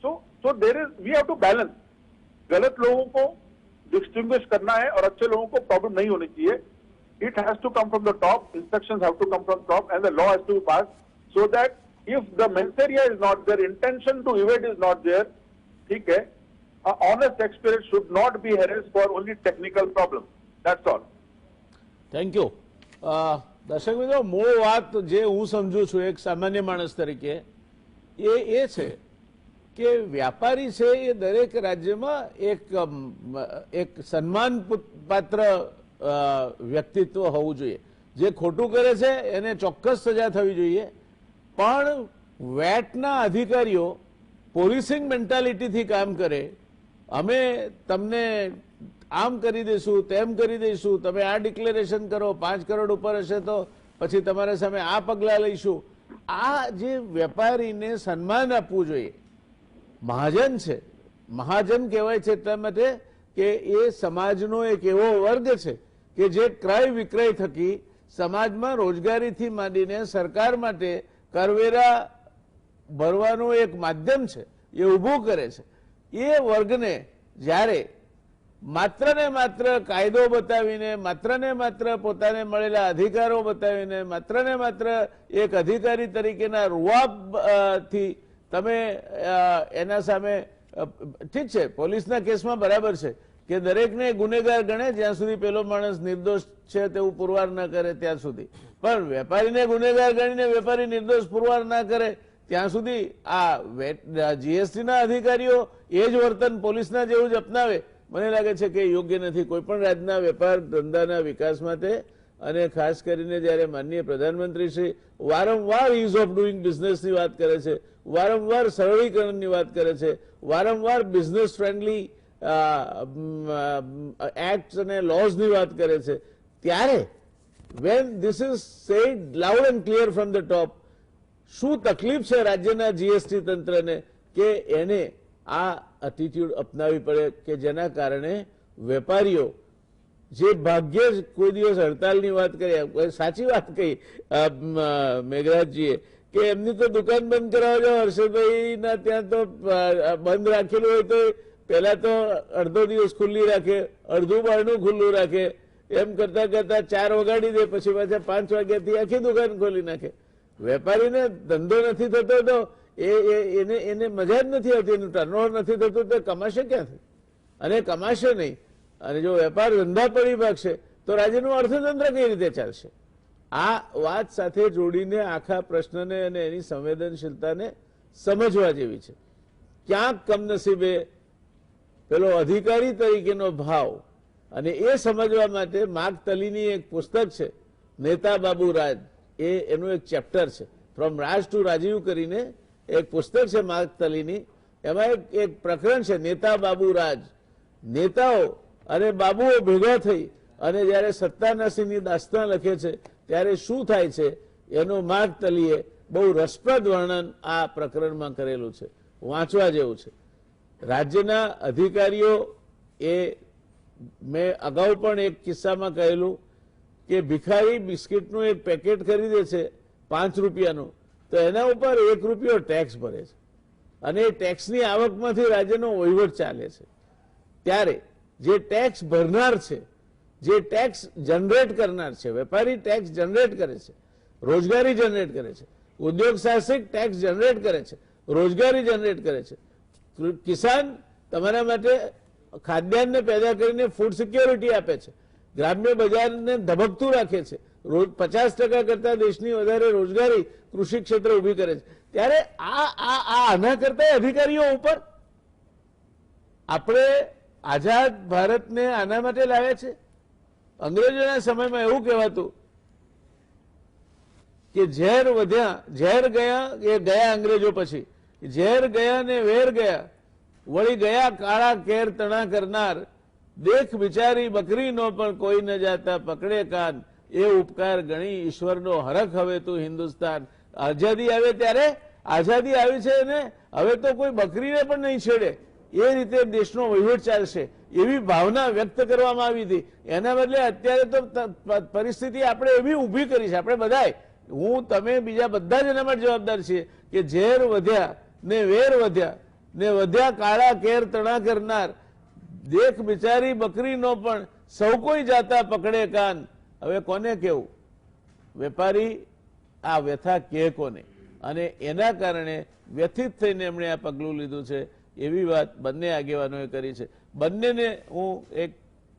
So there is, we have to balance. गलत लोगों को डिस्टिंग्विश करना है और अच्छे लोगों को प्रॉब्लम नहीं होनी चाहिए। It has to come from the top, instructions have to come from top and the law has to be pass, so that if the mens area is not there, intention to evade is not there, ठीक है, honest taxpayer should not be harassed for only technical problem. That's all. Thank you. દર્શક મિત્રો, મૂળ વાત જે હું સમજુ છું એક સામાન્ય માણસ તરીકે એ છે કે વ્યાપારી છે એ દરેક રાજ્યમાં એક સન્માનપાત્ર વ્યક્તિત્વ હોવું જોઈએ. જે ખોટું કરે છે એને ચોક્કસ સજા થવી જોઈએ. પણ વેટના અધિકારીઓ પોલીસિંગ મેન્ટાલિટીથી કામ કરે. અમે તમને આમ કરી દઈશું, તેમ કરી દઈશું, તમે આ ડિક્લેરેશન કરો, 5 કરોડ ઉપર હશે તો પછી તમારા સામે આ પગલાં લઈશું. આ જે વેપારીને સન્માન આપવું જોઈએ. મહાજન છે, મહાજન કહેવાય છે એટલા માટે કે એ સમાજનો એક એવો વર્ગ છે કે જે ક્રય વિક્રય થકી સમાજમાં રોજગારીથી માંડીને સરકાર માટે કરવેરા ભરવાનું એક માધ્યમ છે, એ ઊભું કરે છે. એ વર્ગને જ્યારે માત્ર ને માત્ર કાયદો બતાવીને, માત્ર ને માત્ર પોતાને મળેલા અધિકારો બતાવીને, માત્ર ને માત્ર એક અધિકારી તરીકેના રૂઆબથી તમે એના સામે, ઠીક છે, પોલીસના કેસમાં બરાબર છે કે દરેકને ગુનેગાર ગણે જ્યાં સુધી પેલો માણસ નિર્દોષ છે તેવું પુરવાર ન કરે ત્યાં સુધી. પણ વેપારીને ગુનેગાર ગણીને વેપારી નિર્દોષ પુરવાર ના કરે ત્યાં સુધી આ જીએસટીના અધિકારીઓ એ જ વર્તન પોલીસના જેવું જ અપનાવે, મને લાગે છે કે યોગ્ય નથી કોઈ પણ રાજ્યના વેપાર ધંધાના વિકાસ માટે. અને ખાસ કરીને જ્યારે માનનીય પ્રધાનમંત્રી શ્રી વારંવાર ઇઝ ઓફ ડુઈંગ બિઝનેસની વાત કરે છે, વારંવાર સરળીકરણની વાત કરે છે, વારંવાર બિઝનેસ ફ્રેન્ડલી એક્ટ અને લોઝની વાત કરે છે, ત્યારે when this is said loud and clear from the top, શું તકલીફ છે રાજ્યના જીએસટી તંત્રને કે એને આ એટીટ્યુડ અપનાવી પડે કે જેના કારણે વેપારીઓ જે ભાગ્યે જ કોઈ દિવસ હડતાલની વાત કરી, સાચી વાત કહી મેઘરાજજીએ કે એમની તો દુકાન બંધ કરાવવા જાઓ હર્ષદભાઈના ત્યાં તો બંધ રાખેલું હોય તો પહેલા તો અડધો દિવસ ખુલ્લી રાખે, અડધું બારણું ખુલ્લું રાખે, એમ કરતા કરતા 4 વગાડી દે, પછી પાછા 5 વાગ્યાથી આખી દુકાન ખોલી નાખે. વેપારીને ધંધો નથી થતો તો એને મજા જ નથી આવતી, એનું ટર્નઓવર નથી થતું તો કમાશે ક્યાંથી? અને કમાશે નહીં. અને જો વેપાર ધંધા પડી ભાગશે તો રાજ્યનું અર્થતંત્ર કઈ રીતે ચાલશે? આ વાત સાથે જોડીને આખા પ્રશ્નને અને એની સંવેદનશીલતાને સમજવા જેવી છે. ક્યાંક કમનસીબે પેલો અધિકારી તરીકેનો ભાવ, અને એ સમજવા માટે માર્કતલીની એક પુસ્તક છે નેતા બાબુ રાજ, એનું એક ચેપ્ટર છે ફ્રોમ રાજ ટુ રાજીવ કરીને એક પુસ્તક છે માર્કતલીની. એમાં એક પ્રકરણ છે નેતા બાબુ રાજ. નેતાઓ અને બાબુઓ ભેગા થઈ અને જ્યારે સત્તાનાશીની દાસ્તાન લખે છે ત્યારે શું થાય છે એનું માર્કતલીએ બહુ રસપ્રદ વર્ણન આ પ્રકરણમાં કરેલું છે, વાંચવા જેવું છે. રાજ્યના અધિકારીઓ એ મેં અગાઉ પણ એક કિસ્સામાં કહેલું કે ભિખારી બિસ્કિટનું એક પેકેટ ખરીદે છે 5 રૂપિયાનું, તો એના ઉપર 1 રૂપિયો ટેક્સ ભરે છે અને એ ટેક્સની આવકમાંથી રાજ્યનો વહીવટ ચાલે છે. ત્યારે જે ટેક્સ ભરનાર છે, જે ટેક્સ જનરેટ કરનાર છે, વેપારી ટેક્સ જનરેટ કરે છે, રોજગારી જનરેટ કરે છે, ઉદ્યોગ સાહસિક ટેક્સ જનરેટ કરે છે, રોજગારી જનરેટ કરે છે, કિસાન તમારા માટે ખાદ્યાન્ન પેદા કરીને ફૂડ સિક્યોરિટી આપે છે, ગ્રામ્ય બજારને ધબકતું રાખે છે, 50% કરતા દેશની વધારે રોજગારી કૃષિ ક્ષેત્રે ઉભી કરે છે. ત્યારે આના કરતા અધિકારીઓ ઉપર આપણે આઝાદ ભારતને આના માટે લાવ્યા છે. અંગ્રેજોના સમયમાં એવું કહેવાતું કે ઝેર વધ્યા, ઝેર ગયા એ ગયા અંગ્રેજો પછી, ઝેર ગયા ને વેર ગયા, વળી ગયા કાળા કેર તણા કરનાર, દેખ બિચારી બકરીનો પણ કોઈ ન જાતા પકડે કાન, એ ઉપકાર ગણી ઈશ્વરનો હરખ હવે તું હિન્દુસ્તાન. આઝાદી આવે ત્યારે આઝાદી આવી છે ને હવે તો કોઈ બકરીને પણ નહીં છેડે, એ રીતે દેશનો વહીવટ ચાલશે એવી ભાવના વ્યક્ત કરવામાં આવી હતી. એના બદલે અત્યારે તો પરિસ્થિતિ આપણે એવી ઊભી કરી છે, આપણે બધાએ, હું તમે બીજા બધા જ એના માટે જવાબદાર છીએ કે ઝેર વધ્યા ને વેર વધ્યા ને વધ્યા કાળા કેર તણા કરનાર, દેખ બિચારી બકરીનો પણ સૌ કોઈ જાતા પકડે કાન. હવે કોને કેવું? વેપારી આ વ્યથા કે કોને? અને એના કારણે વ્યથિત થઈને એમણે આ પગલું લીધું છે એવી વાત બંને આગેવાનોએ કરી છે. બંનેને હું એક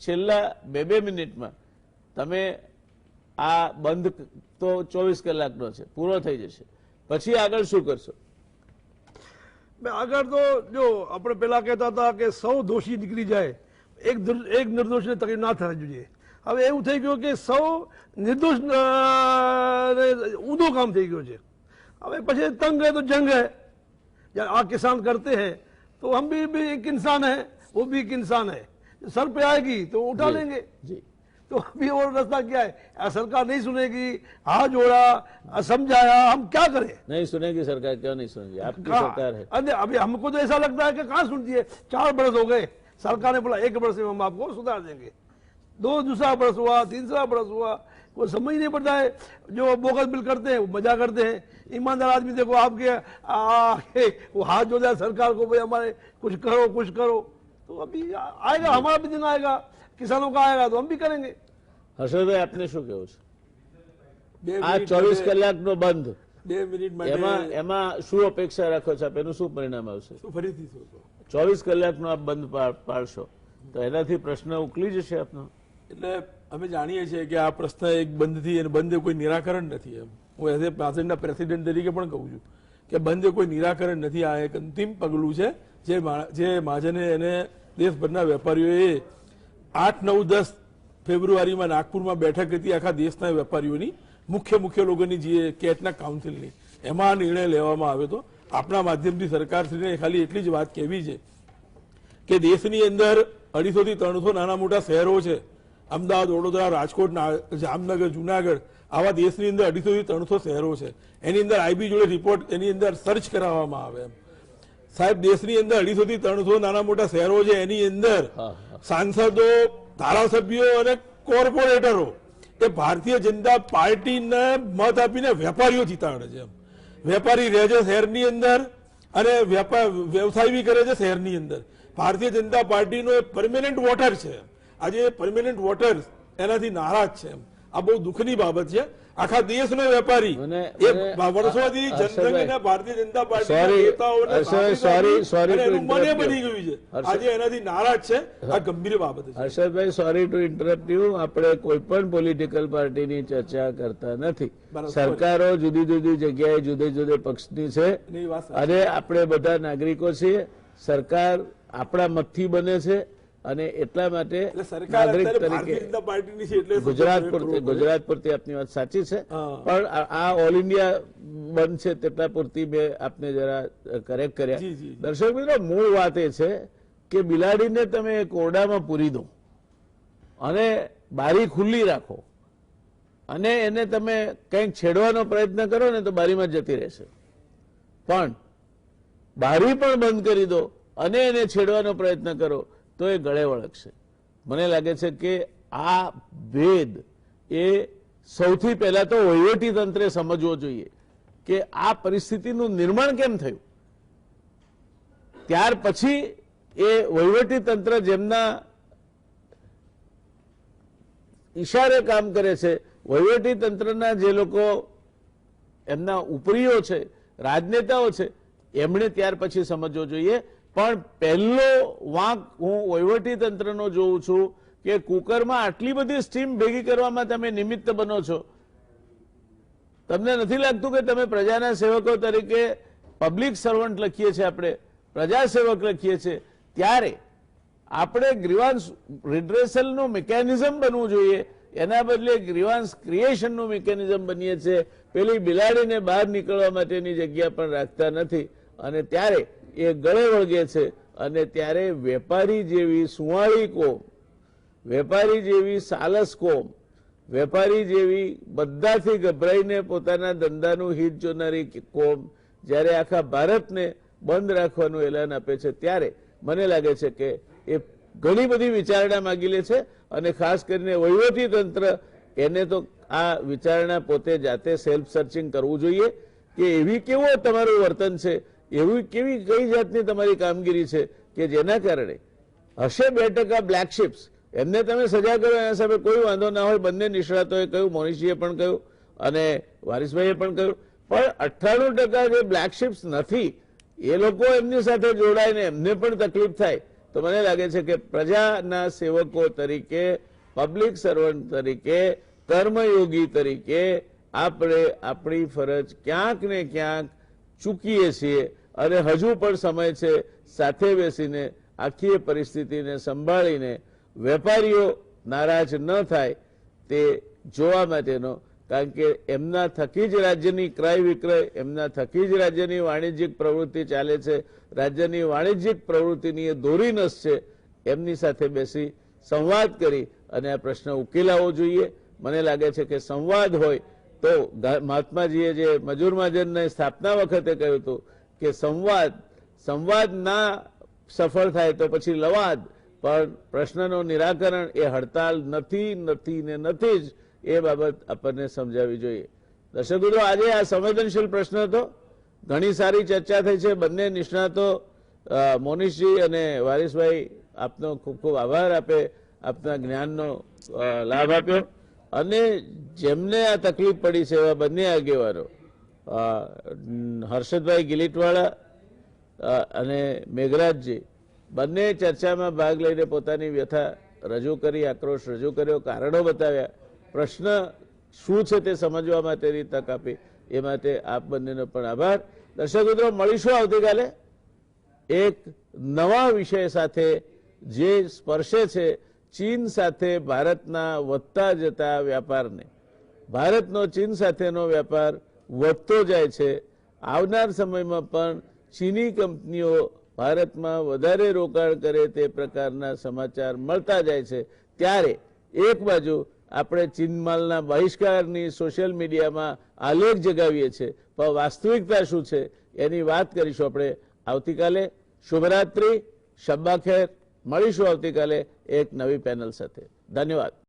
છેલ્લા 2 મિનિટમાં, તમે આ બંધ તો 24 કલાકનો છે, પૂરો થઈ જશે, પછી આગળ શું કરશો? આગળ તો જો આપણે પેલા કહેતા હતા કે સૌ દોષી નીકળી જાય, એક નિર્દોષને તકલીફ ના થવી જોઈએ. હવે એવું થઈ ગયું કે સૌ નિર્દોષ ઊંધો કામ થઈ ગયો છે. હવે પછી તંગ है तो जंग है. यार आप किसान करते हैं तो हम भी एक इंसान है, वो भी एक इंसान है. सर पे आएगी तो उठा लेंगे जी. तो अभी और रास्ता क्या है? सरकार नहीं सुनेगी, हाथ जोड़ा, समझाया, हम क्या करें? नहीं सुनेगी सरकार, क्यों नहीं सुनेगी? आपकी सरकार है. अरे अभी हमको तो ऐसा लगता है कि कहाँ सुनती है. 4 बरस हो गए, सरकार ने बोला 1 बरस में हम आपको सुधार देंगे. दूसरा बरस हुआ, तीसरा बरस हुआ, कोई समझ नहीं पड़ता है. जो बोगस बिल करते हैं वो मजा करते हैं. ईमानदार आदमी देखो आपके वो हाथ जोड़ा सरकार को, भाई हमारे कुछ करो. तो अभी आएगा, हमारा भी दिन आएगा, किसानों का आएगा तो हम भी करेंगे. હર્ષદભાઈ, આપને શું કહેવું છે? 2 આ મિનિટ 24 માટે- કલાકનો બંધ, 2 મિનિટ માટે એમાં શું અપેક્ષા રાખો છો આપ? એનું શું પરિણામ આવશે? શું ફરીથી શું કહો? 24 કલાકનો આપ બંધ પાળશો તો એનાથી પ્રશ્ન ઉકલી જશે આપનો? એટલે અમે જાણીએ છીએ કે આ પ્રશ્ન એક બંધથી અને બંધ કોઈ નિરાકરણ નથી. એમ હું એઝ એ પાસેના પ્રેસિડેન્ટ તરીકે પણ કહું છું કે બંધ કોઈ નિરાકરણ નથી. આ એક અંતિમ પગલું છે જે મહાજને એને દેશભરના વેપારીઓએ 8, 9, 10 ફેબ્રુઆરીમાં નાગપુરમાં બેઠક હતી આખા દેશના વેપારીઓની, મુખ્ય લોકોની જે કેટના કાઉન્સિલની, એમાં આ નિર્ણય લેવામાં આવ્યો હતો. આપણા માધ્યમથી સરકારશ્રીને ખાલી એટલી જ વાત કહેવી છે કે દેશની અંદર 250 થી 300 નાના મોટા શહેરો છે. અમદાવાદ, વડોદરા, રાજકોટ, જામનગર, જુનાગઢ, આવા દેશની અંદર 250 થી 300 શહેરો છે. એની અંદર આઈબી જોડે રિપોર્ટ એની અંદર સર્ચ કરાવવામાં આવે. એમ સાહેબ, દેશની અંદર 250 થી 300 નાના મોટા શહેરો છે. એની અંદર સાંસદો, ધારાસભ્યો અને કોર્પોરેટરો એ ભારતીય જનતા પાર્ટીને મત આપીને વેપારીઓ જીતાડે છે. વેપારી રહે છે શહેરની અંદર અને વ્યવસાય બી કરે છે શહેરની અંદર. ભારતીય જનતા પાર્ટીનો એ પરમેનન્ટ વોટર છે. આજે પરમેનન્ટ વોટર એનાથી નારાજ છે. આ બહુ દુઃખની બાબત છે. આખા દેશનો વેપારી વર્ષોથી જનસંઘના ભારતીય જનતા પાર્ટીના નેતાઓને મને બની ગયું છે. આજે એનાથી નારાજ છે. આ ગંભીર બાબત છે. Harshadbhai, sorry to interrupt you, આપણે કોઈ પણ પોલિટિકલ પાર્ટીની ચર્ચા કરતા નથી. સરકારો જુદી જુદી જગ્યાએ જુદે જુદે પક્ષની છે અને આપણે બધા નાગરિકો છીએ. સરકાર આપણા મતથી બને છે અને એટલા માટે નાગરિક તરીકે ગુજરાત પૂરતી આપની વાત સાચી છે, પણ આ ઓલ ઇન્ડિયા બંધ છે તેટલા પૂરતી મેં આપને જરા કરેક્ટ કર્યા. દર્શક મિત્રો, મૂળ વાત એ છે કે બિલાડીને તમે એક ઓરડામાં પૂરી દો અને બારી ખુલ્લી રાખો અને એને તમે કંઈક છેડવાનો પ્રયત્ન કરો ને તો બારીમાં જતી રહેશે. પણ બારી પણ બંધ કરી દો અને એને છેડવાનો પ્રયત્ન કરો તો એ ગળે વળગશે. મને લાગે છે કે આ ભેદ એ સૌથી પહેલા તો વહીવટી તંત્રે સમજવો જોઈએ કે આ પરિસ્થિતિનું નિર્માણ કેમ થયું. ત્યાર પછી એ વહીવટી તંત્ર જેમના ઈશારે કામ કરે છે, વહીવટી તંત્રના જે લોકો એમના ઉપરીઓ છે, રાજનેતાઓ છે, એમણે ત્યાર પછી સમજવો જોઈએ. પણ પહેલો વાંક હું વહીવટી તંત્રનો જોઉં છું કે કુકરમાં આટલી બધી સ્ટીમ ભેગી કરવામાં તમે નિમિત્ત બનો છો? તમને નથી લાગતું કે તમે પ્રજાના સેવકો તરીકે પબ્લિક સર્વન્ટ લખીએ છીએ, આપણે પ્રજાસેવક લખીએ છીએ, ત્યારે આપણે ગ્રીવાન્સ રિડ્રેસલનું મિકેનિઝમ બનવું જોઈએ, એના બદલે ગ્રીવાન્સ ક્રિએશનનું મિકેનિઝમ બનીએ છીએ. પેલી બિલાડીને બહાર નીકળવા માટેની જગ્યા પણ રાખતા નથી અને ત્યારે એ ગળે વળગે છે. અને ત્યારે વેપારી જેવી સુવાળી કોમ, વેપારી જેવી સાલસ કોમ, વેપારી જેવી બધાથી ગભરાઈને પોતાના ધંધાનું હિત જોનારી કોમ જ્યારે આખા ભારતને બંધ રાખવાનું એલાન આપે છે, ત્યારે મને લાગે છે કે એ ઘણી બધી વિચારણા માગી લે છે. અને ખાસ કરીને વહીવટી તંત્ર એને તો આ વિચારણા પોતે જાતે સેલ્ફ સર્ચિંગ કરવું જોઈએ કે એવી કેવો તમારું વર્તન છે, એવી કેવી કઈ જાતની તમારી કામગીરી છે કે જેના કારણે હશે 2% બ્લેક શિપ્સ, એમને તમે સજા કરો, એના સામે કોઈ વાંધો ના હોય. બંને નિષ્ણાતોએ કહ્યું, મોનીશજીએ પણ કહ્યું અને વારિસભાઈએ પણ કહ્યું, પણ 98% જે બ્લેક શિપ્સ નથી એ લોકો એમની સાથે જોડાઈને એમને પણ તકલીફ થાય. તો મને લાગે છે કે પ્રજાના સેવકો તરીકે, પબ્લિક સર્વન્ટ તરીકે, કર્મયોગી તરીકે આપણે આપણી ફરજ ક્યાંક ને ક્યાંક ચૂકીએ છીએ અને હજુ પણ સમય છે સાથે બેસીને આખી પરિસ્થિતિને સંભાળીને વેપારીઓ નારાજ ન થાય તે જોવા માટેનો. કારણ કે એમના થકી જ રાજ્યની ક્રય વિક્રય, એમના થકી જ રાજ્યની વાણિજ્યિક પ્રવૃત્તિ ચાલે છે. રાજ્યની વાણિજ્યિક પ્રવૃત્તિની એ દોરીનસ છે. એમની સાથે બેસી સંવાદ કરી અને આ પ્રશ્ન ઉકેલાવો જોઈએ. મને લાગે છે કે સંવાદ હોય તો મહાત્માજીએ જે મજૂર મહાજનની સ્થાપના વખતે કહ્યું હતું કે સંવાદ ના સફળ થાય તો પછી લવાદ, પણ પ્રશ્નનું નિરાકરણ એ હડતાલ નથી ને નથી જ. એ બાબત આપણને સમજાવવી જોઈએ. દર્શક મિત્રો, આજે આ સંવેદનશીલ પ્રશ્ન હતો. ઘણી સારી ચર્ચા થઈ છે. બંને નિષ્ણાતો મોનીશજી અને વારિસભાઈ, આપનો ખૂબ ખૂબ આભાર. આપે આપના જ્ઞાનનો લાભ આપ્યો અને જેમને આ તકલીફ પડી છે એવા બંને આગેવાનો હર્ષદભાઈ ગિલીટવાળા અને મેઘરાજજી, બંને ચર્ચામાં ભાગ લઈને પોતાની વ્યથા રજૂ કરી, આક્રોશ રજૂ કર્યો, કારણો બતાવ્યા, પ્રશ્ન શું છે તે સમજવા માટેની તક આપી. એ માટે આપ બંનેનો પણ આભાર. દર્શક મિત્રો, મળીશું આવતીકાલે એક નવા વિષય સાથે જે સ્પર્શે છે ચીન સાથે ભારતના વધતા જતા વ્યાપારને. ભારતનો ચીન સાથેનો વેપાર વધતો જાય છે. આવનાર સમયમાં પણ ચીની કંપનીઓ ભારતમાં વધારે રોકાણ કરે તે પ્રકારના સમાચાર મળતા જાય છે. ત્યારે એક બાજુ આપણે ચીન માલના બહિષ્કારની સોશિયલ મીડિયામાં આલેખ જગાવીએ છીએ, પણ વાસ્તવિકતા શું છે એની વાત કરીશું આપણે આવતીકાલે. શુભરાત્રી, શબ્બા ખેર. મળીશું આવતીકાલે એક નવી પેનલ સાથે. ધન્યવાદ.